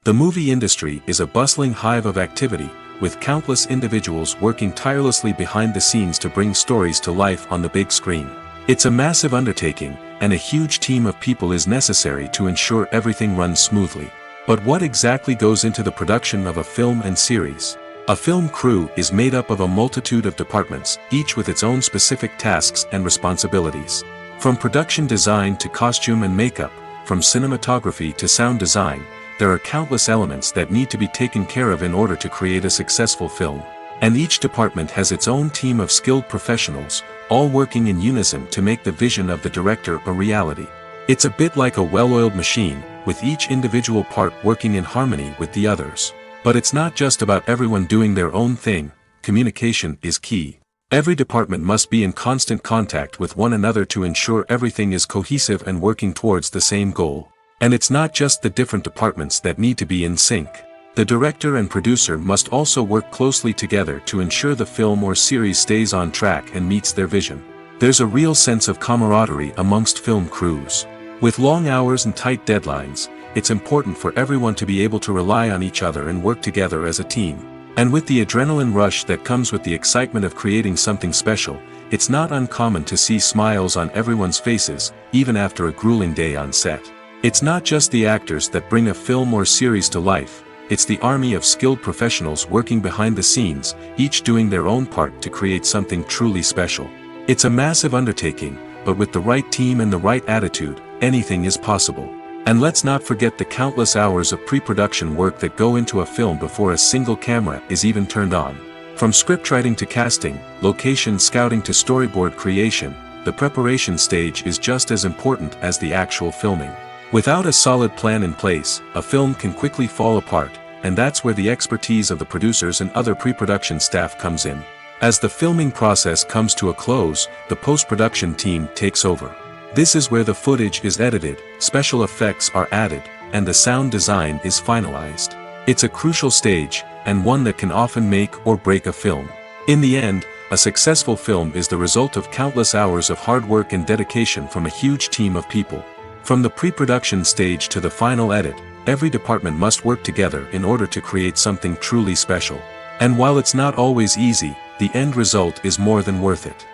The movie industry is a bustling hive of activity, with countless individuals working tirelessly behind the scenes to bring stories to life on the big screen. It's a massive undertaking, and a huge team of people is necessary to ensure everything runs smoothly. But what exactly goes into the production of a film and series? A film crew is made up of a multitude of departments, each with its own specific tasks and responsibilities. From production design to costume and makeup, from cinematography to sound design, there are countless elements that need to be taken care of in order to create a successful film. And each department has its own team of skilled professionals, all working in unison to make the vision of the director a reality. It's a bit like a well-oiled machine, with each individual part working in harmony with the others. But it's not just about everyone doing their own thing. Communication is key. Every department must be in constant contact with one another to ensure everything is cohesive and working towards the same goal. And it's not just the different departments that need to be in sync. The director and producer must also work closely together to ensure the film or series stays on track and meets their vision. There's a real sense of camaraderie amongst film crews. With long hours and tight deadlines, it's important for everyone to be able to rely on each other and work together as a team. And with the adrenaline rush that comes with the excitement of creating something special, it's not uncommon to see smiles on everyone's faces, even after a grueling day on set. It's not just the actors that bring a film or series to life, it's the army of skilled professionals working behind the scenes, each doing their own part to create something truly special. It's a massive undertaking, but with the right team and the right attitude, anything is possible. And let's not forget the countless hours of pre-production work that go into a film before a single camera is even turned on. From scriptwriting to casting, location scouting to storyboard creation, the preparation stage is just as important as the actual filming. Without a solid plan in place, a film can quickly fall apart, and that's where the expertise of the producers and other pre-production staff comes in. As the filming process comes to a close, the post-production team takes over. This is where the footage is edited, special effects are added, and the sound design is finalized. It's a crucial stage, and one that can often make or break a film. In the end, a successful film is the result of countless hours of hard work and dedication from a huge team of people. From the pre-production stage to the final edit, every department must work together in order to create something truly special. And while it's not always easy, the end result is more than worth it.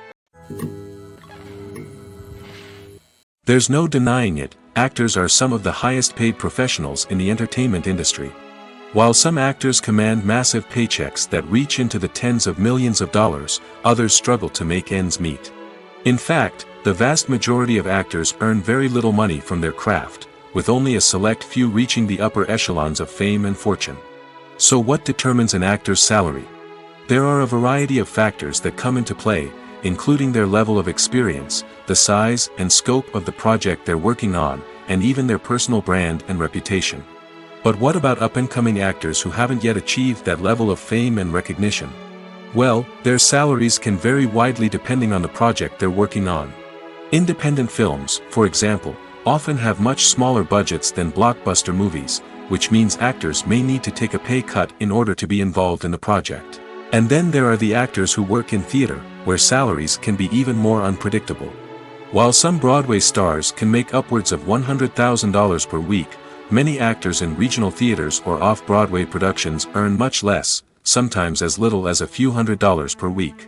There's no denying it, actors are some of the highest paid professionals in the entertainment industry. While some actors command massive paychecks that reach into the tens of millions of dollars, others struggle to make ends meet. In fact, the vast majority of actors earn very little money from their craft, with only a select few reaching the upper echelons of fame and fortune. So what determines an actor's salary? There are a variety of factors that come into play, including their level of experience, the size and scope of the project they're working on, and even their personal brand and reputation. But what about up-and-coming actors who haven't yet achieved that level of fame and recognition? Well, their salaries can vary widely depending on the project they're working on. Independent films, for example, often have much smaller budgets than blockbuster movies, which means actors may need to take a pay cut in order to be involved in the project. And then there are the actors who work in theater, where salaries can be even more unpredictable. While some Broadway stars can make upwards of $100,000 per week, many actors in regional theaters or off-Broadway productions earn much less, sometimes as little as a few $100s per week.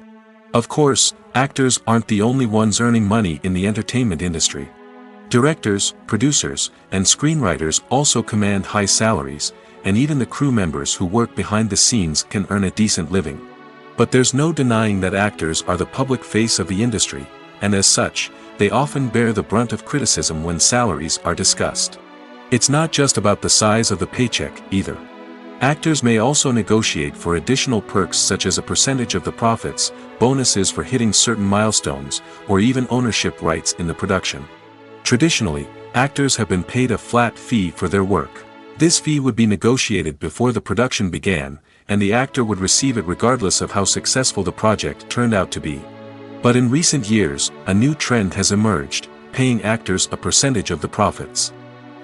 Of course, actors aren't the only ones earning money in the entertainment industry. Directors, producers, and screenwriters also command high salaries, and even the crew members who work behind the scenes can earn a decent living. But there's no denying that actors are the public face of the industry, and as such, they often bear the brunt of criticism when salaries are discussed. It's not just about the size of the paycheck, either. Actors may also negotiate for additional perks such as a percentage of the profits, bonuses for hitting certain milestones, or even ownership rights in the production. Traditionally, actors have been paid a flat fee for their work. This fee would be negotiated before the production began, and the actor would receive it regardless of how successful the project turned out to be. But in recent years, a new trend has emerged, paying actors a percentage of the profits.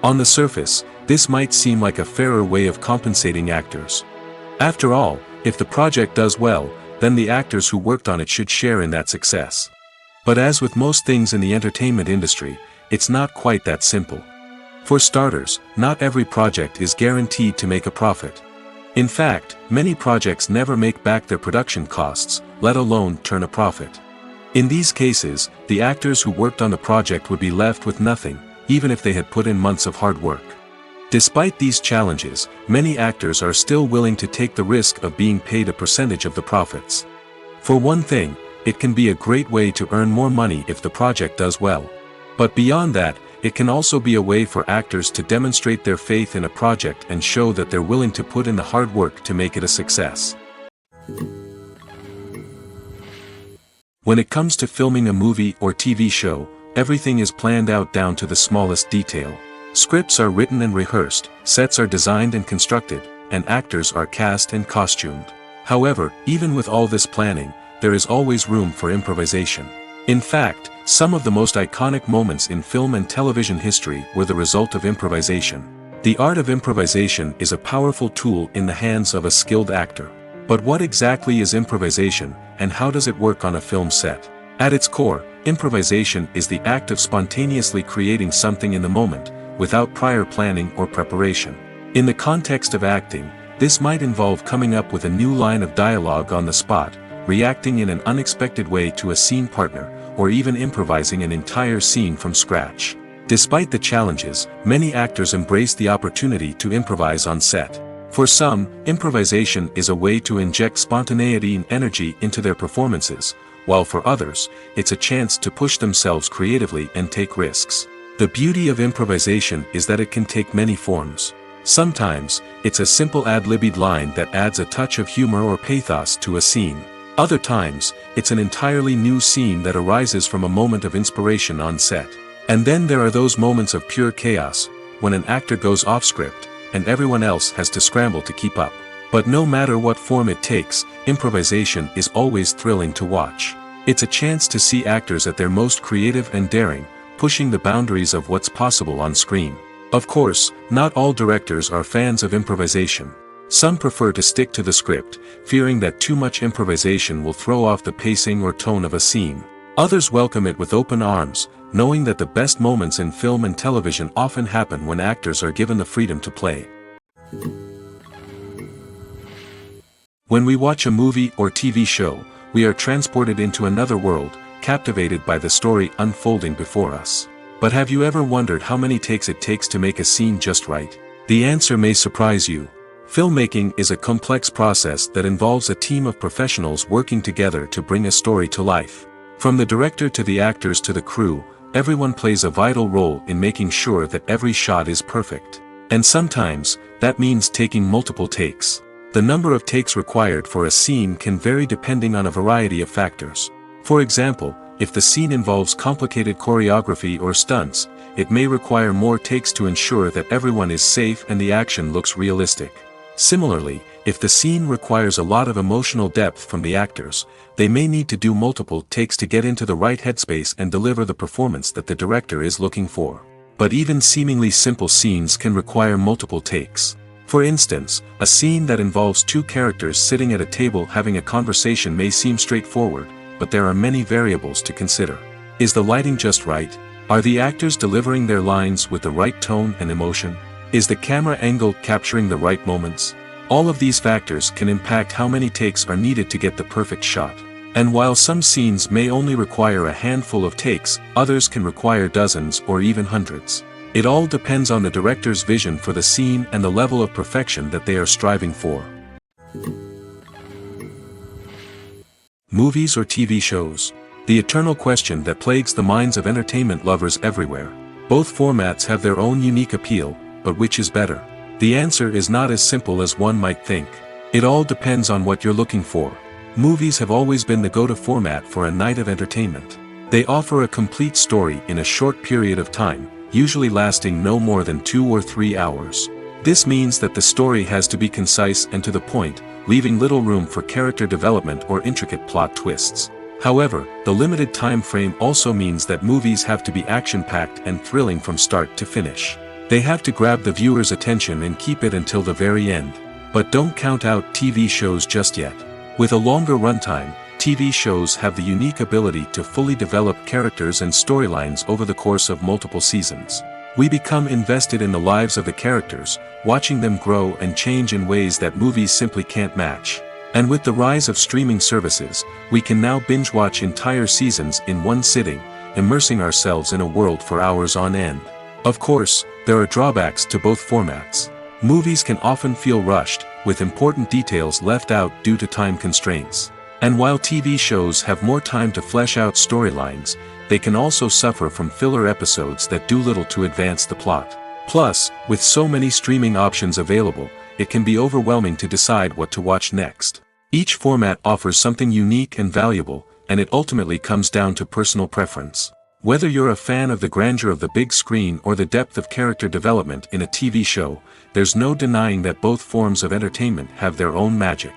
On the surface, this might seem like a fairer way of compensating actors. After all, if the project does well, then the actors who worked on it should share in that success. But as with most things in the entertainment industry, it's not quite that simple. For starters, not every project is guaranteed to make a profit. In fact, many projects never make back their production costs, let alone turn a profit. In these cases, the actors who worked on the project would be left with nothing, even if they had put in months of hard work. Despite these challenges, many actors are still willing to take the risk of being paid a percentage of the profits. For one thing, it can be a great way to earn more money if the project does well. But beyond that, it can also be a way for actors to demonstrate their faith in a project and show that they're willing to put in the hard work to make it a success. When it comes to filming a movie or TV show, everything is planned out down to the smallest detail. Scripts are written and rehearsed, sets are designed and constructed, and actors are cast and costumed. However, even with all this planning, there is always room for improvisation. In fact, some of the most iconic moments in film and television history were the result of improvisation. The art of improvisation is a powerful tool in the hands of a skilled actor. But what exactly is improvisation, and how does it work on a film set? At its core, improvisation is the act of spontaneously creating something in the moment, without prior planning or preparation. In the context of acting, this might involve coming up with a new line of dialogue on the spot, reacting in an unexpected way to a scene partner, or even improvising an entire scene from scratch. Despite the challenges, many actors embrace the opportunity to improvise on set. For some, improvisation is a way to inject spontaneity and energy into their performances, while for others, it's a chance to push themselves creatively and take risks. The beauty of improvisation is that it can take many forms. Sometimes, it's a simple ad-libbed line that adds a touch of humor or pathos to a scene. Other times, it's an entirely new scene that arises from a moment of inspiration on set. And then there are those moments of pure chaos, when an actor goes off script, and everyone else has to scramble to keep up. But no matter what form it takes, improvisation is always thrilling to watch. It's a chance to see actors at their most creative and daring, pushing the boundaries of what's possible on screen. Of course, not all directors are fans of improvisation. Some prefer to stick to the script, fearing that too much improvisation will throw off the pacing or tone of a scene. Others welcome it with open arms, knowing that the best moments in film and television often happen when actors are given the freedom to play. When we watch a movie or TV show, we are transported into another world, captivated by the story unfolding before us. But have you ever wondered how many takes it takes to make a scene just right? The answer may surprise you. Filmmaking is a complex process that involves a team of professionals working together to bring a story to life. From the director to the actors to the crew, everyone plays a vital role in making sure that every shot is perfect. And sometimes, that means taking multiple takes. The number of takes required for a scene can vary depending on a variety of factors. For example, if the scene involves complicated choreography or stunts, it may require more takes to ensure that everyone is safe and the action looks realistic. Similarly, if the scene requires a lot of emotional depth from the actors, they may need to do multiple takes to get into the right headspace and deliver the performance that the director is looking for. But even seemingly simple scenes can require multiple takes. For instance, a scene that involves two characters sitting at a table having a conversation may seem straightforward, but there are many variables to consider. Is the lighting just right? Are the actors delivering their lines with the right tone and emotion? Is the camera angle capturing the right moments? All of these factors can impact how many takes are needed to get the perfect shot. And while some scenes may only require a handful of takes, others can require dozens or even hundreds. It all depends on the director's vision for the scene and the level of perfection that they are striving for. Movies or TV shows. the eternal question that plagues the minds of entertainment lovers everywhere. Both formats have their own unique appeal, but which is better? The answer is not as simple as one might think. It all depends on what you're looking for. Movies have always been the go-to format for a night of entertainment. They offer a complete story in a short period of time, usually lasting no more than 2 or 3 hours. This means that the story has to be concise and to the point, leaving little room for character development or intricate plot twists. However, the limited time frame also means that movies have to be action-packed and thrilling from start to finish. They have to grab the viewer's attention and keep it until the very end. But don't count out TV shows just yet. With a longer runtime, TV shows have the unique ability to fully develop characters and storylines over the course of multiple seasons. We become invested in the lives of the characters, watching them grow and change in ways that movies simply can't match. And with the rise of streaming services, we can now binge-watch entire seasons in one sitting, immersing ourselves in a world for hours on end. Of course, there are drawbacks to both formats. Movies can often feel rushed, with important details left out due to time constraints. And while TV shows have more time to flesh out storylines, they can also suffer from filler episodes that do little to advance the plot. Plus, with so many streaming options available, it can be overwhelming to decide what to watch next. Each format offers something unique and valuable, and it ultimately comes down to personal preference. Whether you're a fan of the grandeur of the big screen or the depth of character development in a TV show, there's no denying that both forms of entertainment have their own magic.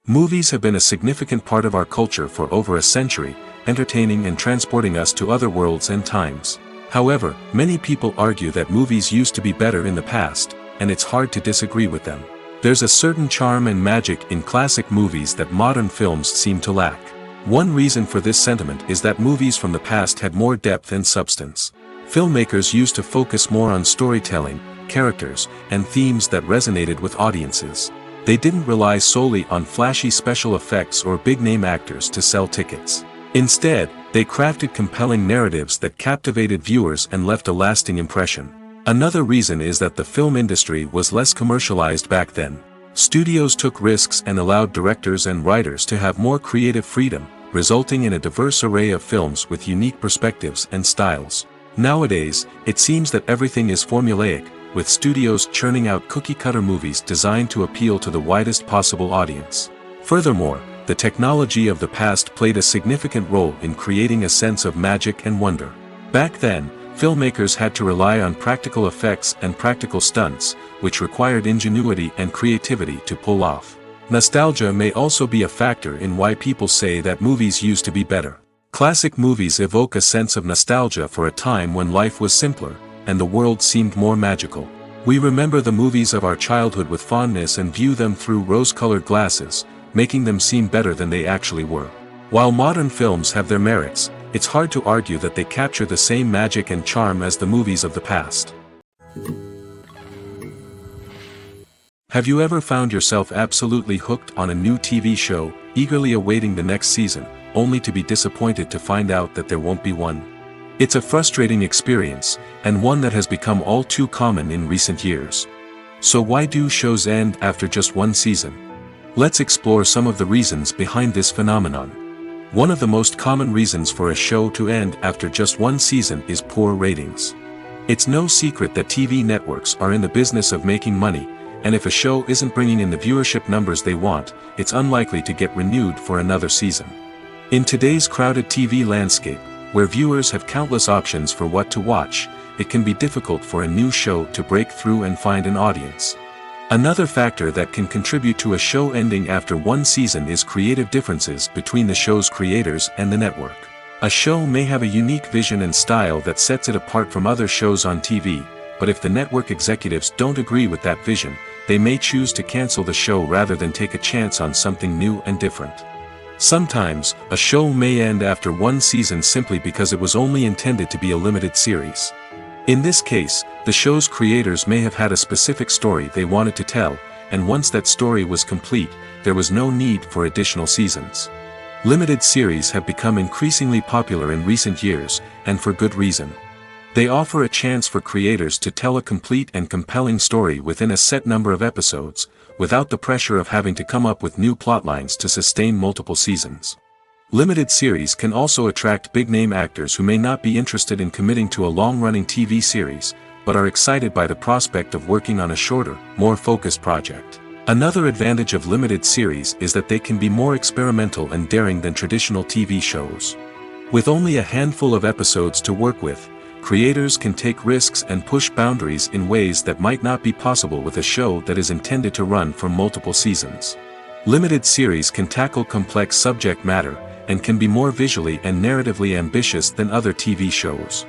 Movies have been a significant part of our culture for over a century, entertaining and transporting us to other worlds and times. However, many people argue that movies used to be better in the past, and it's hard to disagree with them. There's a certain charm and magic in classic movies that modern films seem to lack. One reason for this sentiment is that movies from the past had more depth and substance. Filmmakers used to focus more on storytelling, characters, and themes that resonated with audiences. They didn't rely solely on flashy special effects or big-name actors to sell tickets. Instead, they crafted compelling narratives that captivated viewers and left a lasting impression. Another reason is that the film industry was less commercialized back then. Studios took risks and allowed directors and writers to have more creative freedom, resulting in a diverse array of films with unique perspectives and styles. Nowadays, it seems that everything is formulaic, with studios churning out cookie-cutter movies designed to appeal to the widest possible audience. Furthermore, the technology of the past played a significant role in creating a sense of magic and wonder. Back then, filmmakers had to rely on practical effects and practical stunts, which required ingenuity and creativity to pull off. Nostalgia may also be a factor in why people say that movies used to be better. Classic movies evoke a sense of nostalgia for a time when life was simpler, and the world seemed more magical. We remember the movies of our childhood with fondness and view them through rose-colored glasses, making them seem better than they actually were. While modern films have their merits, it's hard to argue that they capture the same magic and charm as the movies of the past. Have you ever found yourself absolutely hooked on a new TV show, eagerly awaiting the next season, only to be disappointed to find out that there won't be one? It's a frustrating experience, and one that has become all too common in recent years. So why do shows end after just one season? Let's explore some of the reasons behind this phenomenon. One of the most common reasons for a show to end after just one season is poor ratings. It's no secret that TV networks are in the business of making money, and if a show isn't bringing in the viewership numbers they want, it's unlikely to get renewed for another season. In today's crowded TV landscape, where viewers have countless options for what to watch, it can be difficult for a new show to break through and find an audience. Another factor that can contribute to a show ending after one season is creative differences between the show's creators and the network. A show may have a unique vision and style that sets it apart from other shows on TV, but if the network executives don't agree with that vision, they may choose to cancel the show rather than take a chance on something new and different. Sometimes, a show may end after one season simply because it was only intended to be a limited series. In this case, the show's creators may have had a specific story they wanted to tell, and once that story was complete, there was no need for additional seasons. Limited series have become increasingly popular in recent years, and for good reason. They offer a chance for creators to tell a complete and compelling story within a set number of episodes, without the pressure of having to come up with new plotlines to sustain multiple seasons. Limited series can also attract big-name actors who may not be interested in committing to a long-running TV series, but are excited by the prospect of working on a shorter, more focused project. Another advantage of limited series is that they can be more experimental and daring than traditional TV shows. With only a handful of episodes to work with, creators can take risks and push boundaries in ways that might not be possible with a show that is intended to run for multiple seasons. Limited series can tackle complex subject matter, and can be more visually and narratively ambitious than other TV shows.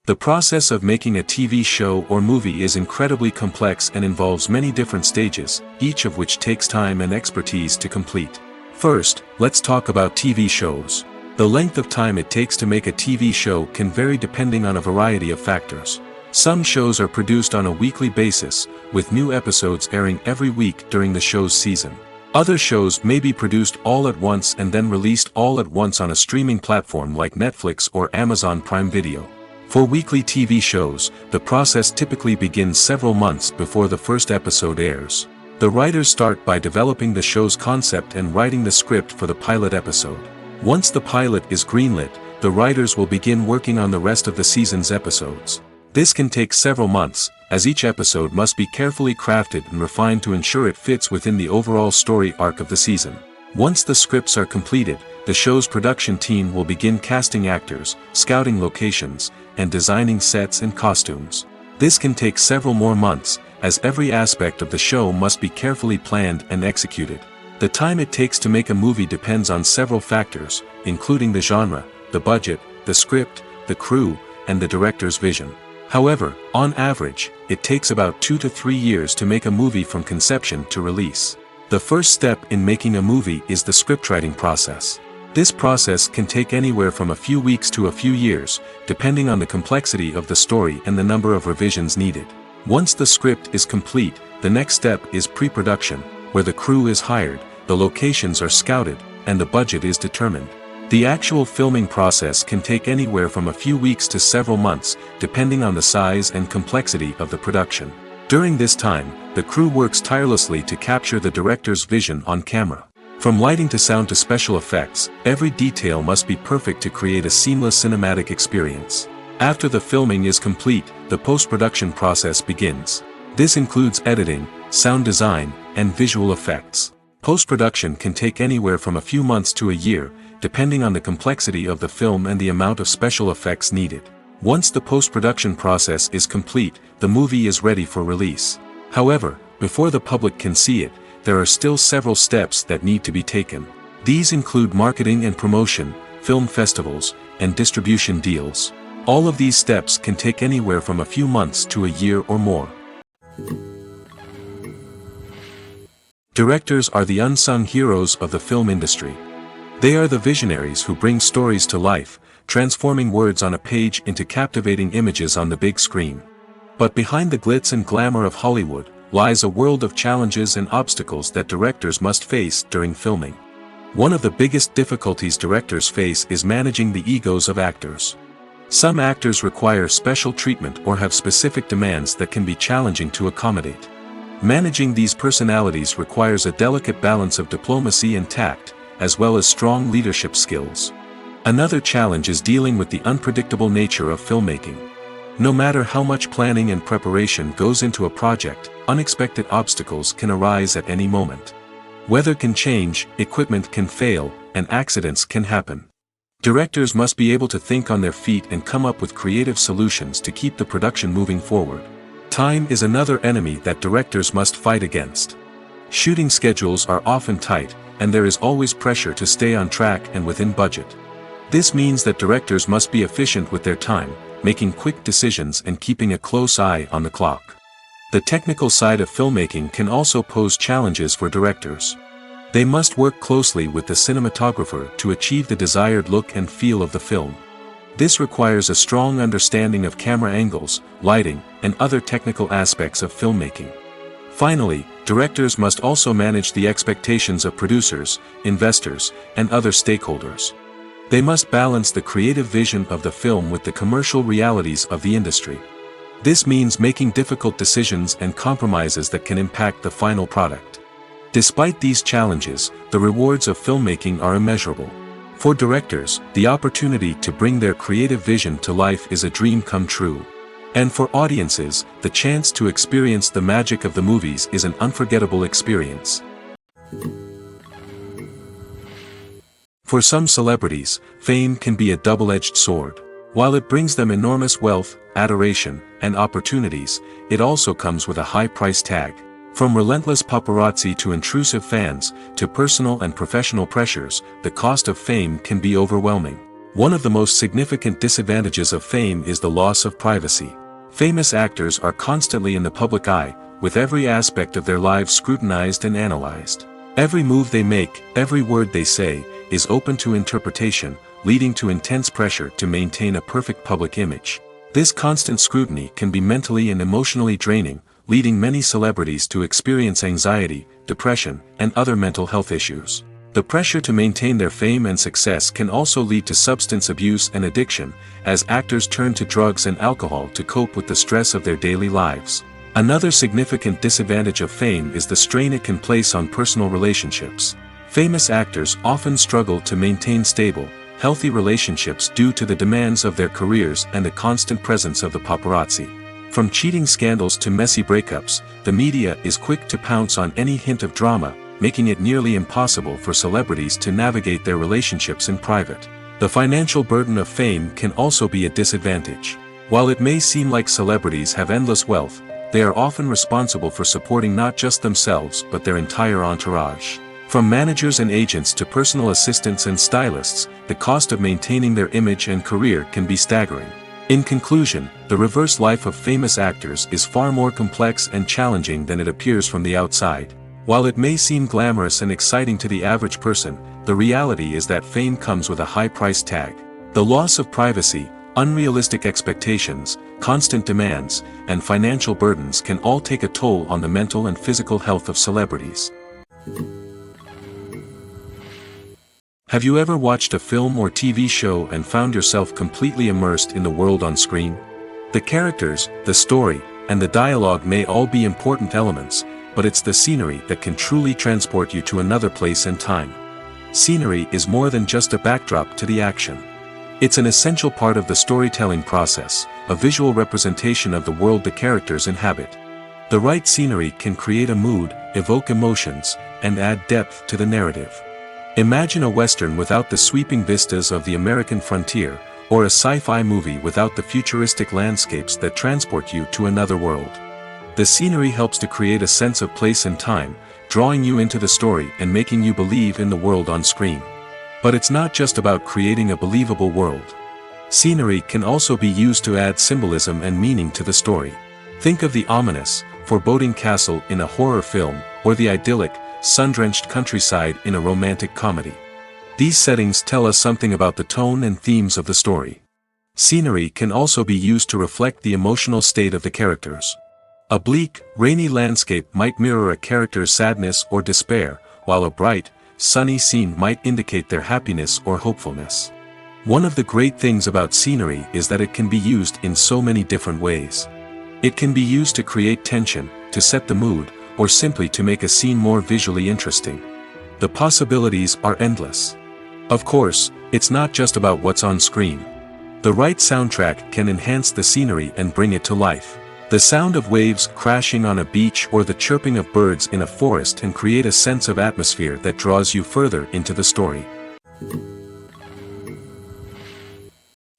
The process of making a TV show or movie is incredibly complex and involves many different stages, each of which takes time and expertise to complete. First, let's talk about TV shows. The length of time it takes to make a TV show can vary depending on a variety of factors. Some shows are produced on a weekly basis, with new episodes airing every week during the show's season. Other shows may be produced all at once and then released all at once on a streaming platform like Netflix or Amazon Prime Video. For weekly TV shows, the process typically begins several months before the first episode airs. The writers start by developing the show's concept and writing the script for the pilot episode. Once the pilot is greenlit, the writers will begin working on the rest of the season's episodes. This can take several months, as each episode must be carefully crafted and refined to ensure it fits within the overall story arc of the season. Once the scripts are completed, the show's production team will begin casting actors, scouting locations, and designing sets and costumes. This can take several more months, as every aspect of the show must be carefully planned and executed. The time it takes to make a movie depends on several factors, including the genre, the budget, the script, the crew, and the director's vision. However, on average, it takes about 2 to 3 years to make a movie from conception to release. The first step in making a movie is the scriptwriting process. This process can take anywhere from a few weeks to a few years, depending on the complexity of the story and the number of revisions needed. Once the script is complete, the next step is pre-production, where the crew is hired, the locations are scouted, and the budget is determined. The actual filming process can take anywhere from a few weeks to several months, depending on the size and complexity of the production. During this time, the crew works tirelessly to capture the director's vision on camera. From lighting to sound to special effects, every detail must be perfect to create a seamless cinematic experience. After the filming is complete, the post-production process begins. This includes editing, sound design, and visual effects. Post-production can take anywhere from a few months to a year, depending on the complexity of the film and the amount of special effects needed. Once the post-production process is complete, the movie is ready for release. However, before the public can see it, there are still several steps that need to be taken. These include marketing and promotion, film festivals, and distribution deals. All of these steps can take anywhere from a few months to a year or more. Directors are the unsung heroes of the film industry. They are the visionaries who bring stories to life, transforming words on a page into captivating images on the big screen. But behind the glitz and glamour of Hollywood, lies a world of challenges and obstacles that directors must face during filming. One of the biggest difficulties directors face is managing the egos of actors. Some actors require special treatment or have specific demands that can be challenging to accommodate. Managing these personalities requires a delicate balance of diplomacy and tact, as well as strong leadership skills. Another challenge is dealing with the unpredictable nature of filmmaking. No matter how much planning and preparation goes into a project, unexpected obstacles can arise at any moment. Weather can change, equipment can fail, and accidents can happen. Directors must be able to think on their feet and come up with creative solutions to keep the production moving forward. Time is another enemy that directors must fight against. Shooting schedules are often tight, and there is always pressure to stay on track and within budget. This means that directors must be efficient with their time, making quick decisions and keeping a close eye on the clock. The technical side of filmmaking can also pose challenges for directors. They must work closely with the cinematographer to achieve the desired look and feel of the film. This requires a strong understanding of camera angles, lighting, and other technical aspects of filmmaking. Finally, directors must also manage the expectations of producers, investors, and other stakeholders. They must balance the creative vision of the film with the commercial realities of the industry. This means making difficult decisions and compromises that can impact the final product. Despite these challenges, the rewards of filmmaking are immeasurable. For directors, the opportunity to bring their creative vision to life is a dream come true. And for audiences, the chance to experience the magic of the movies is an unforgettable experience. For some celebrities, fame can be a double-edged sword. While it brings them enormous wealth, adoration, and opportunities, it also comes with a high price tag. From relentless paparazzi to intrusive fans, to personal and professional pressures, the cost of fame can be overwhelming. One of the most significant disadvantages of fame is the loss of privacy. Famous actors are constantly in the public eye, with every aspect of their lives scrutinized and analyzed. Every move they make, every word they say, is open to interpretation, leading to intense pressure to maintain a perfect public image. This constant scrutiny can be mentally and emotionally draining, leading many celebrities to experience anxiety, depression, and other mental health issues. The pressure to maintain their fame and success can also lead to substance abuse and addiction, as actors turn to drugs and alcohol to cope with the stress of their daily lives. Another significant disadvantage of fame is the strain it can place on personal relationships. Famous actors often struggle to maintain stable, healthy relationships due to the demands of their careers and the constant presence of the paparazzi. From cheating scandals to messy breakups, the media is quick to pounce on any hint of drama, making it nearly impossible for celebrities to navigate their relationships in private. The financial burden of fame can also be a disadvantage. While it may seem like celebrities have endless wealth, they are often responsible for supporting not just themselves but their entire entourage. From managers and agents to personal assistants and stylists, the cost of maintaining their image and career can be staggering. In conclusion, the reverse life of famous actors is far more complex and challenging than it appears from the outside. While it may seem glamorous and exciting to the average person, the reality is that fame comes with a high price tag. The loss of privacy, unrealistic expectations, constant demands, and financial burdens can all take a toll on the mental and physical health of celebrities. Have you ever watched a film or TV show and found yourself completely immersed in the world on screen? The characters, the story, and the dialogue may all be important elements, but it's the scenery that can truly transport you to another place and time. Scenery is more than just a backdrop to the action. It's an essential part of the storytelling process, a visual representation of the world the characters inhabit. The right scenery can create a mood, evoke emotions, and add depth to the narrative. Imagine a Western without the sweeping vistas of the American frontier, or a sci-fi movie without the futuristic landscapes that transport you to another world. The scenery helps to create a sense of place and time, drawing you into the story and making you believe in the world on screen. But it's not just about creating a believable world. Scenery can also be used to add symbolism and meaning to the story. Think of the ominous, foreboding castle in a horror film, or the idyllic, sun-drenched countryside in a romantic comedy. These settings tell us something about the tone and themes of the story. Scenery can also be used to reflect the emotional state of the characters. A bleak, rainy landscape might mirror a character's sadness or despair, while a bright, sunny scene might indicate their happiness or hopefulness. One of the great things about scenery is that it can be used in so many different ways. It can be used to create tension, to set the mood, or simply to make a scene more visually interesting. The possibilities are endless. Of course, it's not just about what's on screen. The right soundtrack can enhance the scenery and bring it to life. The sound of waves crashing on a beach or the chirping of birds in a forest can create a sense of atmosphere that draws you further into the story.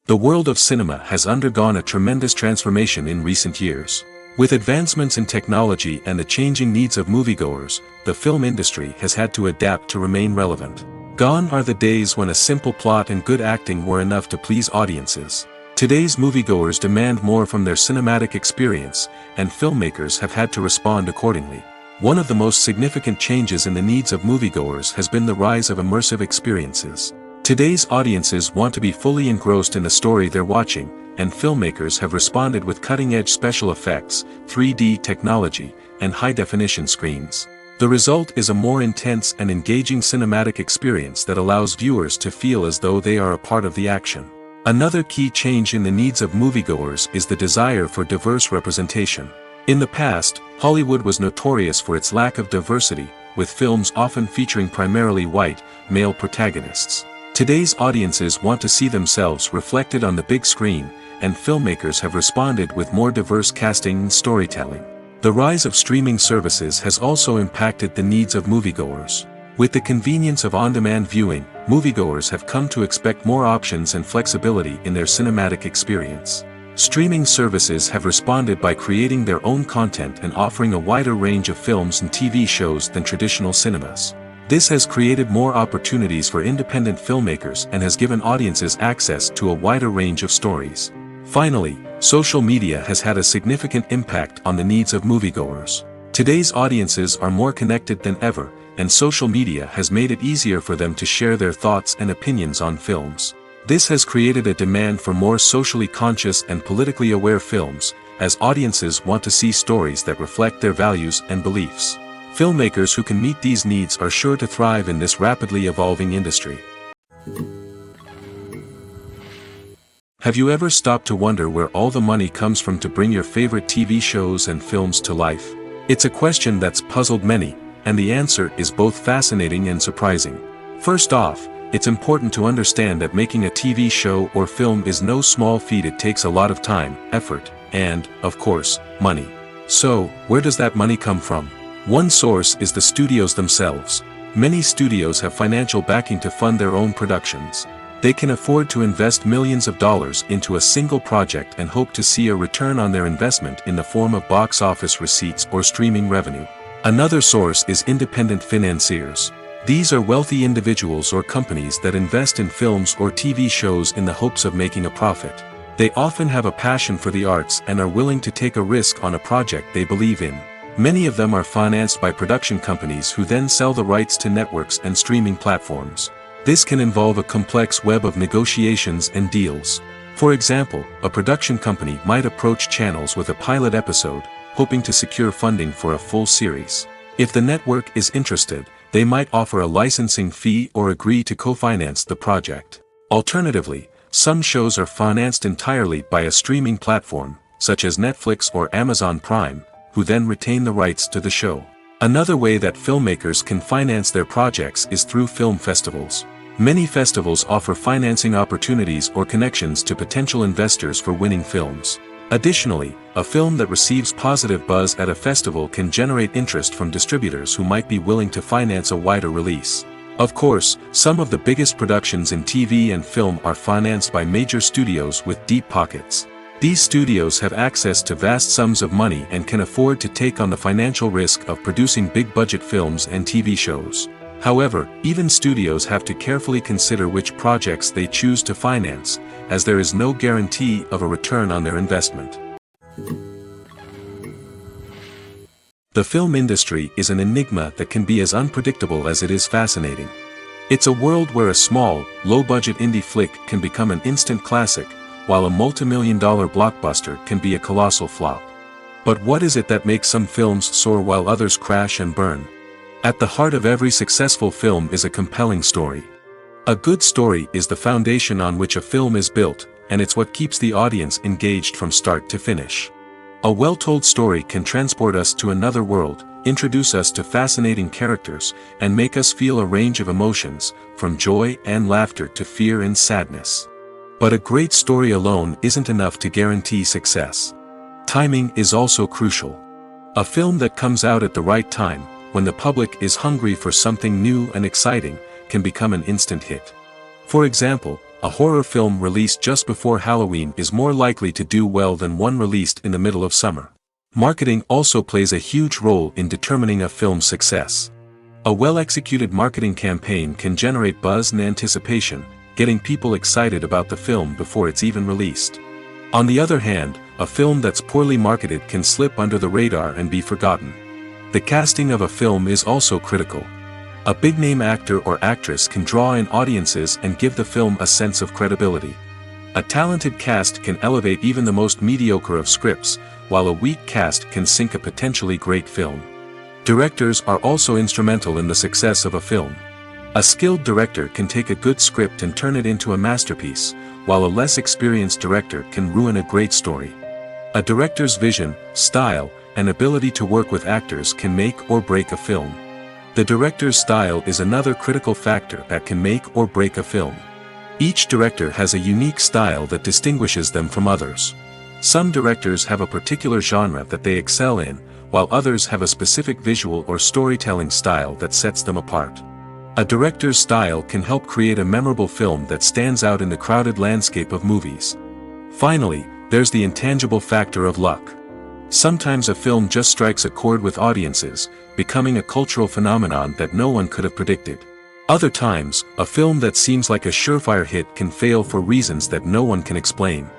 The world of cinema has undergone a tremendous transformation in recent years. With advancements in technology and the changing needs of moviegoers, the film industry has had to adapt to remain relevant. Gone are the days when a simple plot and good acting were enough to please audiences. Today's moviegoers demand more from their cinematic experience, and filmmakers have had to respond accordingly. One of the most significant changes in the needs of moviegoers has been the rise of immersive experiences. Today's audiences want to be fully engrossed in the story they're watching, and filmmakers have responded with cutting-edge special effects, 3D technology, and high-definition screens. The result is a more intense and engaging cinematic experience that allows viewers to feel as though they are a part of the action. Another key change in the needs of moviegoers is the desire for diverse representation. In the past, Hollywood was notorious for its lack of diversity, with films often featuring primarily white, male protagonists. Today's audiences want to see themselves reflected on the big screen, and filmmakers have responded with more diverse casting and storytelling. The rise of streaming services has also impacted the needs of moviegoers. With the convenience of on-demand viewing, moviegoers have come to expect more options and flexibility in their cinematic experience. Streaming services have responded by creating their own content and offering a wider range of films and TV shows than traditional cinemas. This has created more opportunities for independent filmmakers and has given audiences access to a wider range of stories. Finally, social media has had a significant impact on the needs of moviegoers. Today's audiences are more connected than ever, and social media has made it easier for them to share their thoughts and opinions on films. This has created a demand for more socially conscious and politically aware films, as audiences want to see stories that reflect their values and beliefs. Filmmakers who can meet these needs are sure to thrive in this rapidly evolving industry. Have you ever stopped to wonder where all the money comes from to bring your favorite TV shows and films to life? It's a question that's puzzled many, and the answer is both fascinating and surprising. First off, it's important to understand that making a TV show or film is no small feat. It takes a lot of time, effort, and, of course, money. So, where does that money come from? One source is the studios themselves. Many studios have financial backing to fund their own productions. They can afford to invest millions of dollars into a single project and hope to see a return on their investment in the form of box office receipts or streaming revenue. Another source is independent financiers. These are wealthy individuals or companies that invest in films or TV shows in the hopes of making a profit. They often have a passion for the arts and are willing to take a risk on a project they believe in. Many of them are financed by production companies who then sell the rights to networks and streaming platforms. This can involve a complex web of negotiations and deals. For example, a production company might approach channels with a pilot episode, hoping to secure funding for a full series. If the network is interested, they might offer a licensing fee or agree to co-finance the project. Alternatively, some shows are financed entirely by a streaming platform, such as Netflix or Amazon Prime, who then retain the rights to the show. Another way that filmmakers can finance their projects is through film festivals. Many festivals offer financing opportunities or connections to potential investors for winning films. Additionally, a film that receives positive buzz at a festival can generate interest from distributors who might be willing to finance a wider release. Of course, some of the biggest productions in TV and film are financed by major studios with deep pockets. These studios have access to vast sums of money and can afford to take on the financial risk of producing big-budget films and TV shows. However, even studios have to carefully consider which projects they choose to finance, as there is no guarantee of a return on their investment. The film industry is an enigma that can be as unpredictable as it is fascinating. It's a world where a small, low-budget indie flick can become an instant classic, while a multi-million-dollar blockbuster can be a colossal flop. But what is it that makes some films soar while others crash and burn? At the heart of every successful film is a compelling story. A good story is the foundation on which a film is built, and it's what keeps the audience engaged from start to finish. A well-told story can transport us to another world, introduce us to fascinating characters, and make us feel a range of emotions, from joy and laughter to fear and sadness. But a great story alone isn't enough to guarantee success. Timing is also crucial. A film that comes out at the right time, when the public is hungry for something new and exciting, can become an instant hit. For example, a horror film released just before Halloween is more likely to do well than one released in the middle of summer. Marketing also plays a huge role in determining a film's success. A well-executed marketing campaign can generate buzz and anticipation, getting people excited about the film before it's even released. On the other hand, a film that's poorly marketed can slip under the radar and be forgotten. The casting of a film is also critical. A big-name actor or actress can draw in audiences and give the film a sense of credibility. A talented cast can elevate even the most mediocre of scripts, while a weak cast can sink a potentially great film. Directors are also instrumental in the success of a film. A skilled director can take a good script and turn it into a masterpiece, while a less experienced director can ruin a great story. A director's vision, style, and ability to work with actors can make or break a film. The director's style is another critical factor that can make or break a film. Each director has a unique style that distinguishes them from others. Some directors have a particular genre that they excel in, while others have a specific visual or storytelling style that sets them apart. A director's style can help create a memorable film that stands out in the crowded landscape of movies. Finally, there's the intangible factor of luck. Sometimes a film just strikes a chord with audiences, becoming a cultural phenomenon that no one could have predicted. Other times, a film that seems like a surefire hit can fail for reasons that no one can explain.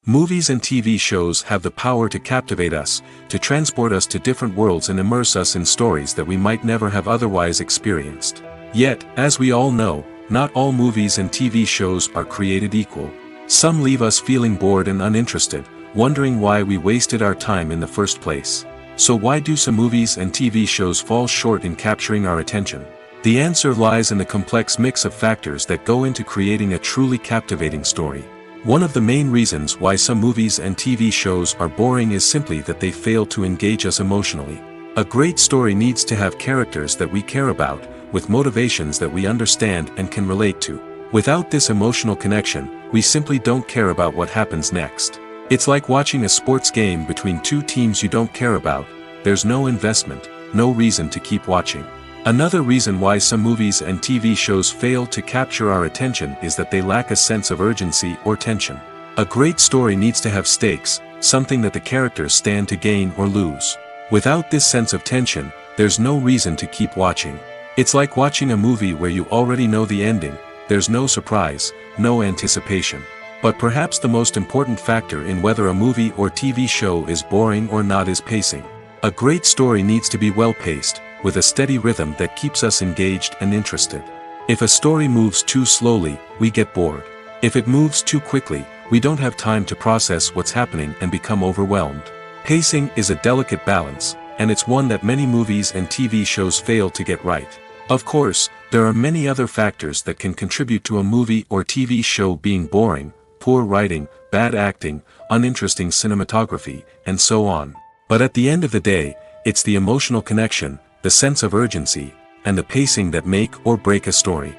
Movies and TV shows have the power to captivate us, to transport us to different worlds and immerse us in stories that we might never have otherwise experienced. Yet, as we all know, not all movies and TV shows are created equal. Some leave us feeling bored and uninterested, wondering why we wasted our time in the first place. So why do some movies and TV shows fall short in capturing our attention? The answer lies in the complex mix of factors that go into creating a truly captivating story. One of the main reasons why some movies and TV shows are boring is simply that they fail to engage us emotionally. A great story needs to have characters that we care about, with motivations that we understand and can relate to. Without this emotional connection, we simply don't care about what happens next. It's like watching a sports game between two teams you don't care about. There's no investment, no reason to keep watching. Another reason why some movies and TV shows fail to capture our attention is that they lack a sense of urgency or tension. A great story needs to have stakes, something that the characters stand to gain or lose. Without this sense of tension, there's no reason to keep watching. It's like watching a movie where you already know the ending. There's no surprise, no anticipation. But perhaps the most important factor in whether a movie or TV show is boring or not is pacing. A great story needs to be well-paced, with a steady rhythm that keeps us engaged and interested. If a story moves too slowly, we get bored. If it moves too quickly, we don't have time to process what's happening and become overwhelmed. Pacing is a delicate balance, and it's one that many movies and TV shows fail to get right. Of course, there are many other factors that can contribute to a movie or TV show being boring: poor writing, bad acting, uninteresting cinematography, and so on. But at the end of the day, it's the emotional connection, the sense of urgency, and the pacing that make or break a story.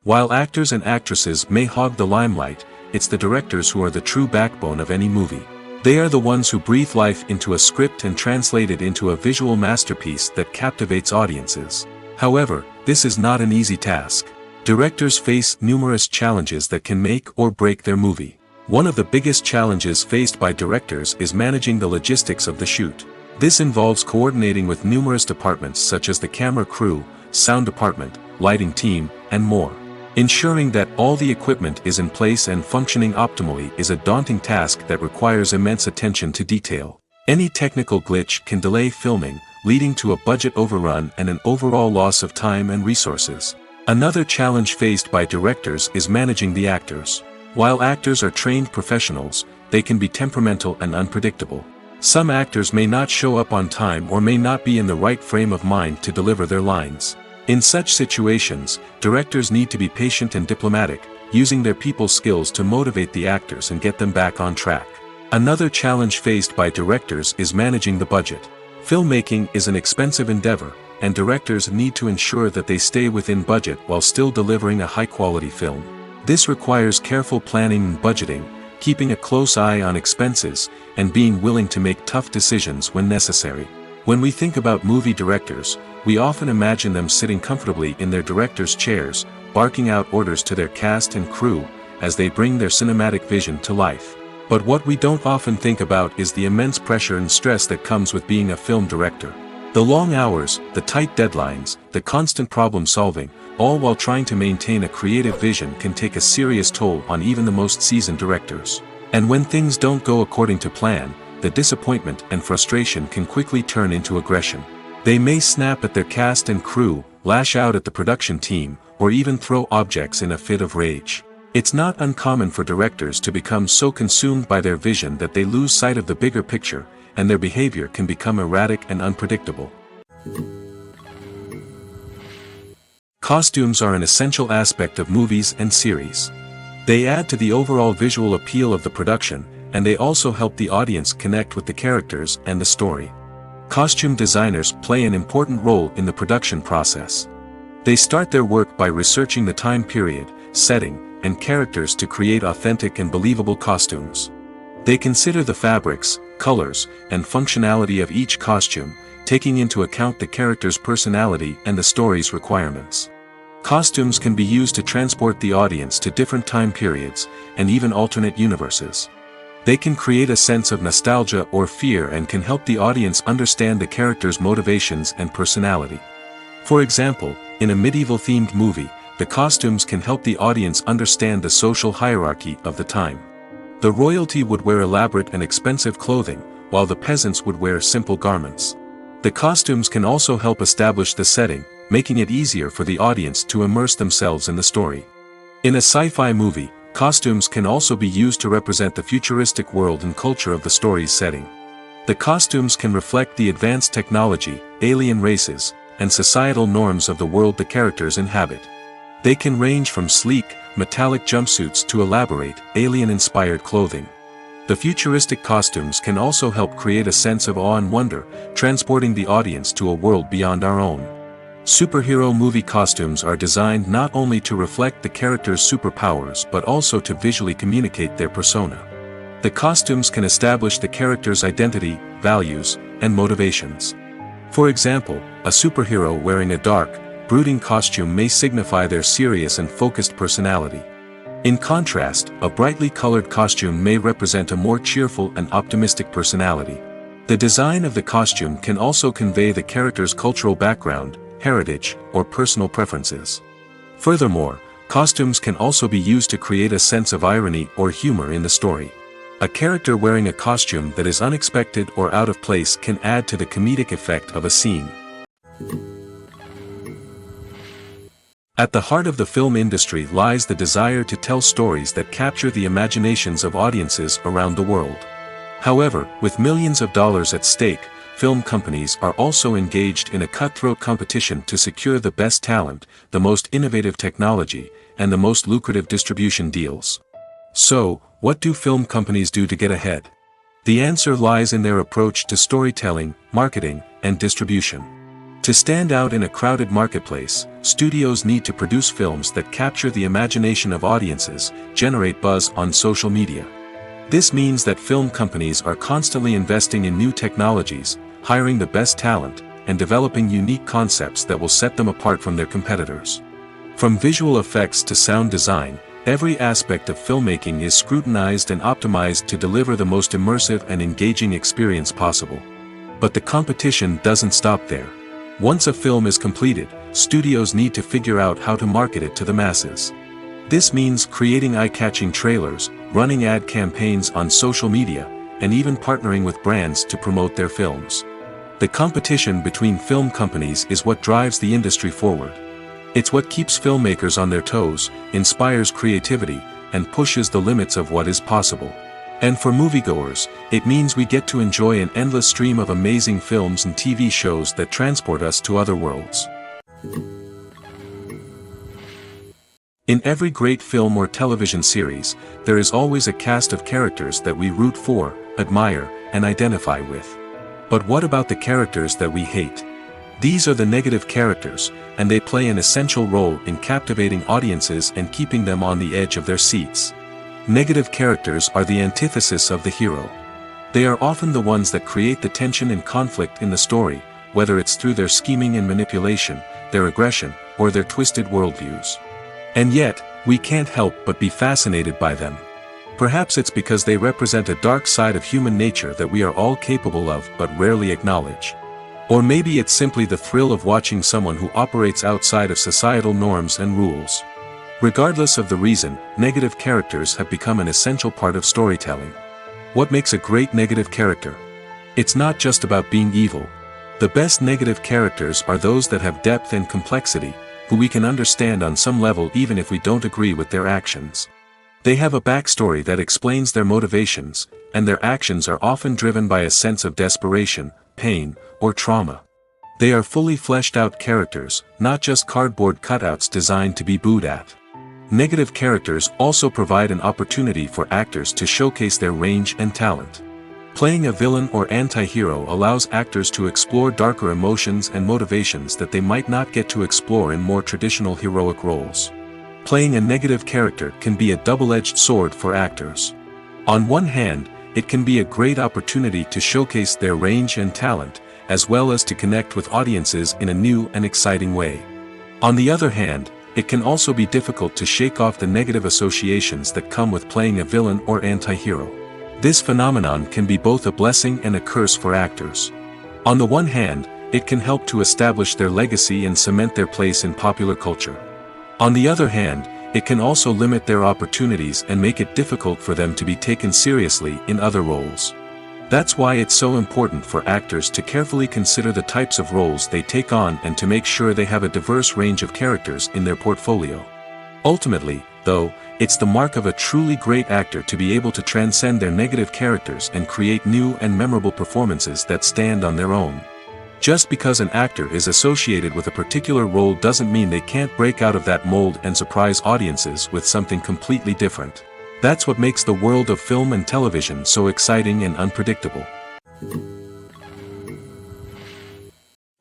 While actors and actresses may hog the limelight, it's the directors who are the true backbone of any movie. They are the ones who breathe life into a script and translate it into a visual masterpiece that captivates audiences. However, this is not an easy task. Directors face numerous challenges that can make or break their movie. One of the biggest challenges faced by directors is managing the logistics of the shoot. This involves coordinating with numerous departments such as the camera crew, sound department, lighting team, and more. Ensuring that all the equipment is in place and functioning optimally is a daunting task that requires immense attention to detail. Any technical glitch can delay filming, leading to a budget overrun and an overall loss of time and resources. Another challenge faced by directors is managing the actors. While actors are trained professionals, they can be temperamental and unpredictable. Some actors may not show up on time or may not be in the right frame of mind to deliver their lines. In such situations, directors need to be patient and diplomatic, using their people skills to motivate the actors and get them back on track. Another challenge faced by directors is managing the budget. Filmmaking is an expensive endeavor, and directors need to ensure that they stay within budget while still delivering a high-quality film. This requires careful planning and budgeting, keeping a close eye on expenses, and being willing to make tough decisions when necessary. When we think about movie directors, we often imagine them sitting comfortably in their director's chairs, barking out orders to their cast and crew, as they bring their cinematic vision to life. But what we don't often think about is the immense pressure and stress that comes with being a film director. The long hours, the tight deadlines, the constant problem solving, all while trying to maintain a creative vision can take a serious toll on even the most seasoned directors. And when things don't go according to plan, the disappointment and frustration can quickly turn into aggression. They may snap at their cast and crew, lash out at the production team, or even throw objects in a fit of rage. It's not uncommon for directors to become so consumed by their vision that they lose sight of the bigger picture, and their behavior can become erratic and unpredictable. Costumes are an essential aspect of movies and series. They add to the overall visual appeal of the production, and they also help the audience connect with the characters and the story. Costume designers play an important role in the production process. They start their work by researching the time period, setting, and characters to create authentic and believable costumes. They consider the fabrics, colors, and functionality of each costume, taking into account the character's personality and the story's requirements. Costumes can be used to transport the audience to different time periods, and even alternate universes. They can create a sense of nostalgia or fear and can help the audience understand the character's motivations and personality. For example, in a medieval-themed movie, the costumes can help the audience understand the social hierarchy of the time. The royalty would wear elaborate and expensive clothing, while the peasants would wear simple garments. The costumes can also help establish the setting, making it easier for the audience to immerse themselves in the story. In a sci-fi movie, costumes can also be used to represent the futuristic world and culture of the story's setting. The costumes can reflect the advanced technology, alien races, and societal norms of the world the characters inhabit. They can range from sleek, metallic jumpsuits to elaborate, alien-inspired clothing. The futuristic costumes can also help create a sense of awe and wonder, transporting the audience to a world beyond our own. Superhero movie costumes are designed not only to reflect the character's superpowers but also to visually communicate their persona. The costumes can establish the character's identity, values, and motivations. For example, a superhero wearing a dark, brooding costume may signify their serious and focused personality. In contrast, a brightly colored costume may represent a more cheerful and optimistic personality. The design of the costume can also convey the character's cultural background, heritage, or personal preferences. Furthermore, costumes can also be used to create a sense of irony or humor in the story. A character wearing a costume that is unexpected or out of place can add to the comedic effect of a scene. At the heart of the film industry lies the desire to tell stories that capture the imaginations of audiences around the world. However, with millions of dollars at stake, film companies are also engaged in a cutthroat competition to secure the best talent, the most innovative technology, and the most lucrative distribution deals. So, what do film companies do to get ahead? The answer lies in their approach to storytelling, marketing, and distribution. To stand out in a crowded marketplace, studios need to produce films that capture the imagination of audiences, generate buzz on social media. This means that film companies are constantly investing in new technologies, hiring the best talent, and developing unique concepts that will set them apart from their competitors. From visual effects to sound design, every aspect of filmmaking is scrutinized and optimized to deliver the most immersive and engaging experience possible. But the competition doesn't stop there. Once a film is completed, studios need to figure out how to market it to the masses. This means creating eye-catching trailers, running ad campaigns on social media, and even partnering with brands to promote their films. The competition between film companies is what drives the industry forward. It's what keeps filmmakers on their toes, inspires creativity, and pushes the limits of what is possible. And for moviegoers, it means we get to enjoy an endless stream of amazing films and TV shows that transport us to other worlds. In every great film or television series, there is always a cast of characters that we root for, admire, and identify with. But what about the characters that we hate? These are the negative characters, and they play an essential role in captivating audiences and keeping them on the edge of their seats. Negative characters are the antithesis of the hero. They are often the ones that create the tension and conflict in the story, whether it's through their scheming and manipulation, their aggression, or their twisted worldviews. And yet, we can't help but be fascinated by them. Perhaps it's because they represent a dark side of human nature that we are all capable of but rarely acknowledge. Or maybe it's simply the thrill of watching someone who operates outside of societal norms and rules. Regardless of the reason, negative characters have become an essential part of storytelling. What makes a great negative character? It's not just about being evil. The best negative characters are those that have depth and complexity, who we can understand on some level even if we don't agree with their actions. They have a backstory that explains their motivations, and their actions are often driven by a sense of desperation, pain, or trauma. They are fully fleshed out characters, not just cardboard cutouts designed to be booed at. Negative characters also provide an opportunity for actors to showcase their range and talent. Playing a villain or anti-hero allows actors to explore darker emotions and motivations that they might not get to explore in more traditional heroic roles. Playing a negative character can be a double-edged sword for actors. On one hand, it can be a great opportunity to showcase their range and talent, as well as to connect with audiences in a new and exciting way. On the other hand, it can also be difficult to shake off the negative associations that come with playing a villain or anti-hero. This phenomenon can be both a blessing and a curse for actors. On the one hand, it can help to establish their legacy and cement their place in popular culture. On the other hand, it can also limit their opportunities and make it difficult for them to be taken seriously in other roles. That's why it's so important for actors to carefully consider the types of roles they take on and to make sure they have a diverse range of characters in their portfolio. Ultimately, though, it's the mark of a truly great actor to be able to transcend their negative characters and create new and memorable performances that stand on their own. Just because an actor is associated with a particular role doesn't mean they can't break out of that mold and surprise audiences with something completely different. That's what makes the world of film and television so exciting and unpredictable.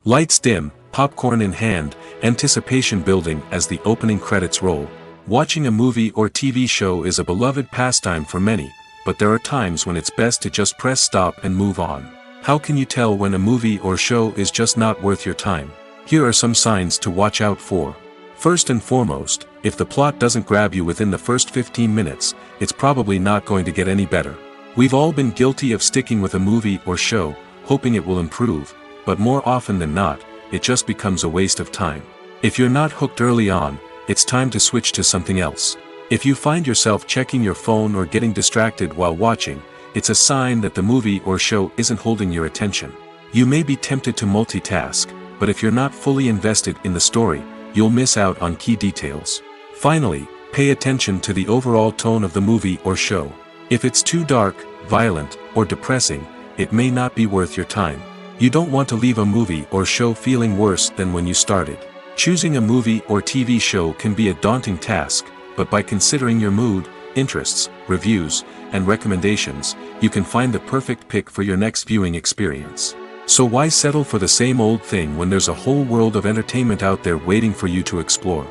Lights dim, popcorn in hand, anticipation building as the opening credits roll. Watching a movie or TV show is a beloved pastime for many, but there are times when it's best to just press stop and move on. How can you tell when a movie or show is just not worth your time? Here are some signs to watch out for. First and foremost, if the plot doesn't grab you within the first 15 minutes, it's probably not going to get any better. We've all been guilty of sticking with a movie or show, hoping it will improve, but more often than not, it just becomes a waste of time. If you're not hooked early on, it's time to switch to something else. If you find yourself checking your phone or getting distracted while watching, it's a sign that the movie or show isn't holding your attention. You may be tempted to multitask, but if you're not fully invested in the story, you'll miss out on key details. Finally, pay attention to the overall tone of the movie or show. If it's too dark, violent, or depressing, it may not be worth your time. You don't want to leave a movie or show feeling worse than when you started. Choosing a movie or TV show can be a daunting task, but by considering your mood, interests, reviews, and recommendations, you can find the perfect pick for your next viewing experience. So why settle for the same old thing when there's a whole world of entertainment out there waiting for you to explore?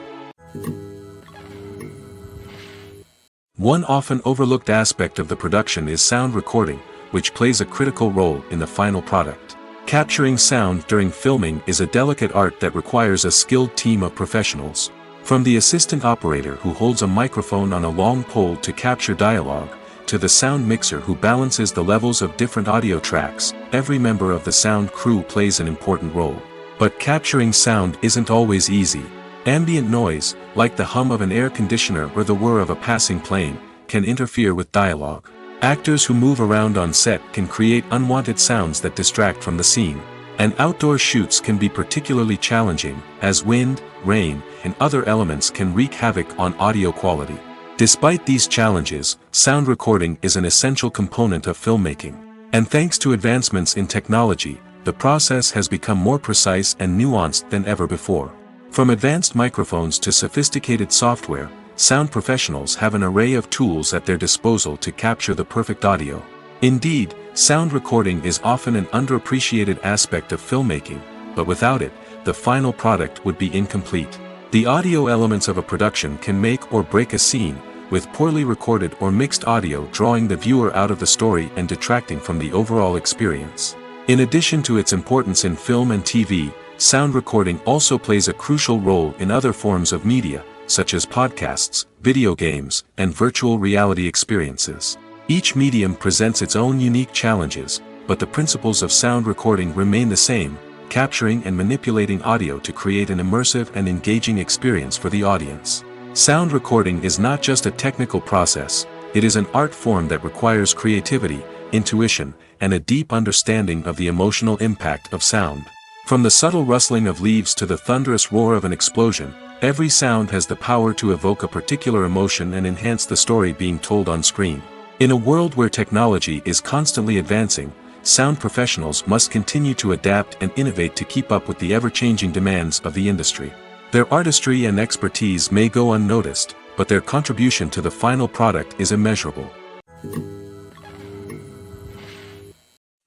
One often overlooked aspect of the production is sound recording, which plays a critical role in the final product. Capturing sound during filming is a delicate art that requires a skilled team of professionals. From the assistant operator who holds a microphone on a long pole to capture dialogue, to the sound mixer who balances the levels of different audio tracks, every member of the sound crew plays an important role. But capturing sound isn't always easy. Ambient noise, like the hum of an air conditioner or the whir of a passing plane, can interfere with dialogue. Actors who move around on set can create unwanted sounds that distract from the scene. And outdoor shoots can be particularly challenging, as wind, rain, and other elements can wreak havoc on audio quality. Despite these challenges, sound recording is an essential component of filmmaking. And thanks to advancements in technology, the process has become more precise and nuanced than ever before. From advanced microphones to sophisticated software, sound professionals have an array of tools at their disposal to capture the perfect audio. Indeed, sound recording is often an underappreciated aspect of filmmaking, but without it, the final product would be incomplete. The audio elements of a production can make or break a scene, with poorly recorded or mixed audio drawing the viewer out of the story and detracting from the overall experience. In addition to its importance in film and TV, sound recording also plays a crucial role in other forms of media, such as podcasts, video games, and virtual reality experiences. Each medium presents its own unique challenges, but the principles of sound recording remain the same: capturing and manipulating audio to create an immersive and engaging experience for the audience. Sound recording is not just a technical process, it is an art form that requires creativity, intuition, and a deep understanding of the emotional impact of sound. From the subtle rustling of leaves to the thunderous roar of an explosion, Every sound has the power to evoke a particular emotion and enhance the story being told on screen. In a world where technology is constantly advancing, sound professionals must continue to adapt and innovate to keep up with the ever-changing demands of the industry. Their artistry and expertise may go unnoticed, but their contribution to the final product is immeasurable.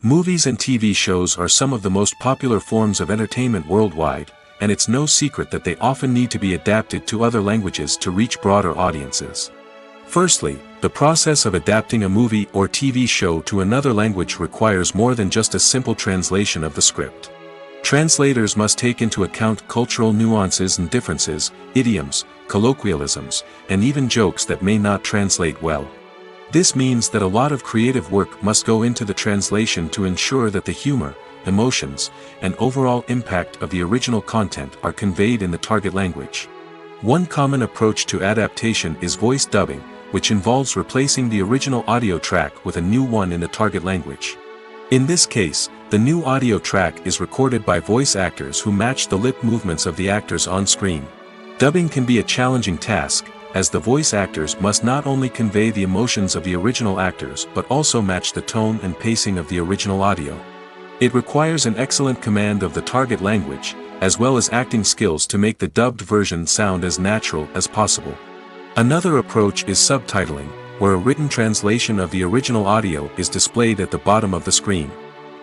Movies and TV shows are some of the most popular forms of entertainment worldwide, and it's no secret that they often need to be adapted to other languages to reach broader audiences. Firstly, the process of adapting a movie or TV show to another language requires more than just a simple translation of the script. Translators must take into account cultural nuances and differences, idioms, colloquialisms, and even jokes that may not translate well. This means that a lot of creative work must go into the translation to ensure that the humor, emotions, and overall impact of the original content are conveyed in the target language. One common approach to adaptation is voice dubbing, which involves replacing the original audio track with a new one in the target language. In this case, the new audio track is recorded by voice actors who match the lip movements of the actors on screen. Dubbing can be a challenging task, as the voice actors must not only convey the emotions of the original actors but also match the tone and pacing of the original audio. It requires an excellent command of the target language, as well as acting skills to make the dubbed version sound as natural as possible. Another approach is subtitling, where a written translation of the original audio is displayed at the bottom of the screen.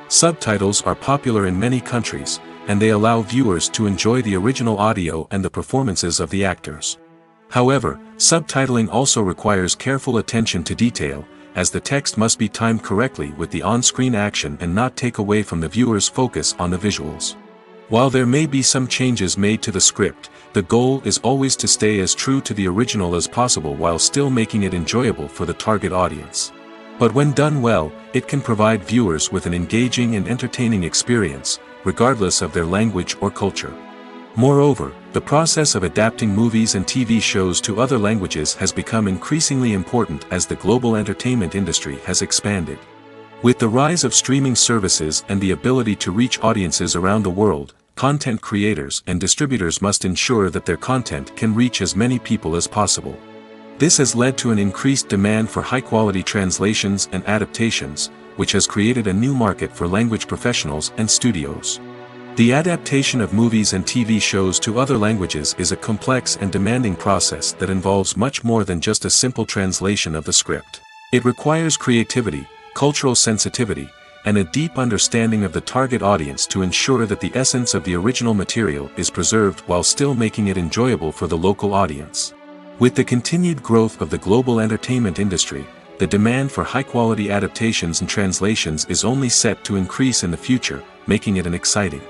Subtitles are popular in many countries, and they allow viewers to enjoy the original audio and the performances of the actors. However, subtitling also requires careful attention to detail, as the text must be timed correctly with the on-screen action and not take away from the viewer's focus on the visuals. While there may be some changes made to the script, the goal is always to stay as true to the original as possible while still making it enjoyable for the target audience. But when done well, it can provide viewers with an engaging and entertaining experience, regardless of their language or culture. Moreover, the process of adapting movies and TV shows to other languages has become increasingly important as the global entertainment industry has expanded. With the rise of streaming services and the ability to reach audiences around the world, content creators and distributors must ensure that their content can reach as many people as possible. This has led to an increased demand for high-quality translations and adaptations, which has created a new market for language professionals and studios. The adaptation of movies and TV shows to other languages is a complex and demanding process that involves much more than just a simple translation of the script. It requires creativity, cultural sensitivity, and a deep understanding of the target audience to ensure that the essence of the original material is preserved while still making it enjoyable for the local audience. With the continued growth of the global entertainment industry, the demand for high-quality adaptations and translations is only set to increase in the future, making it an exciting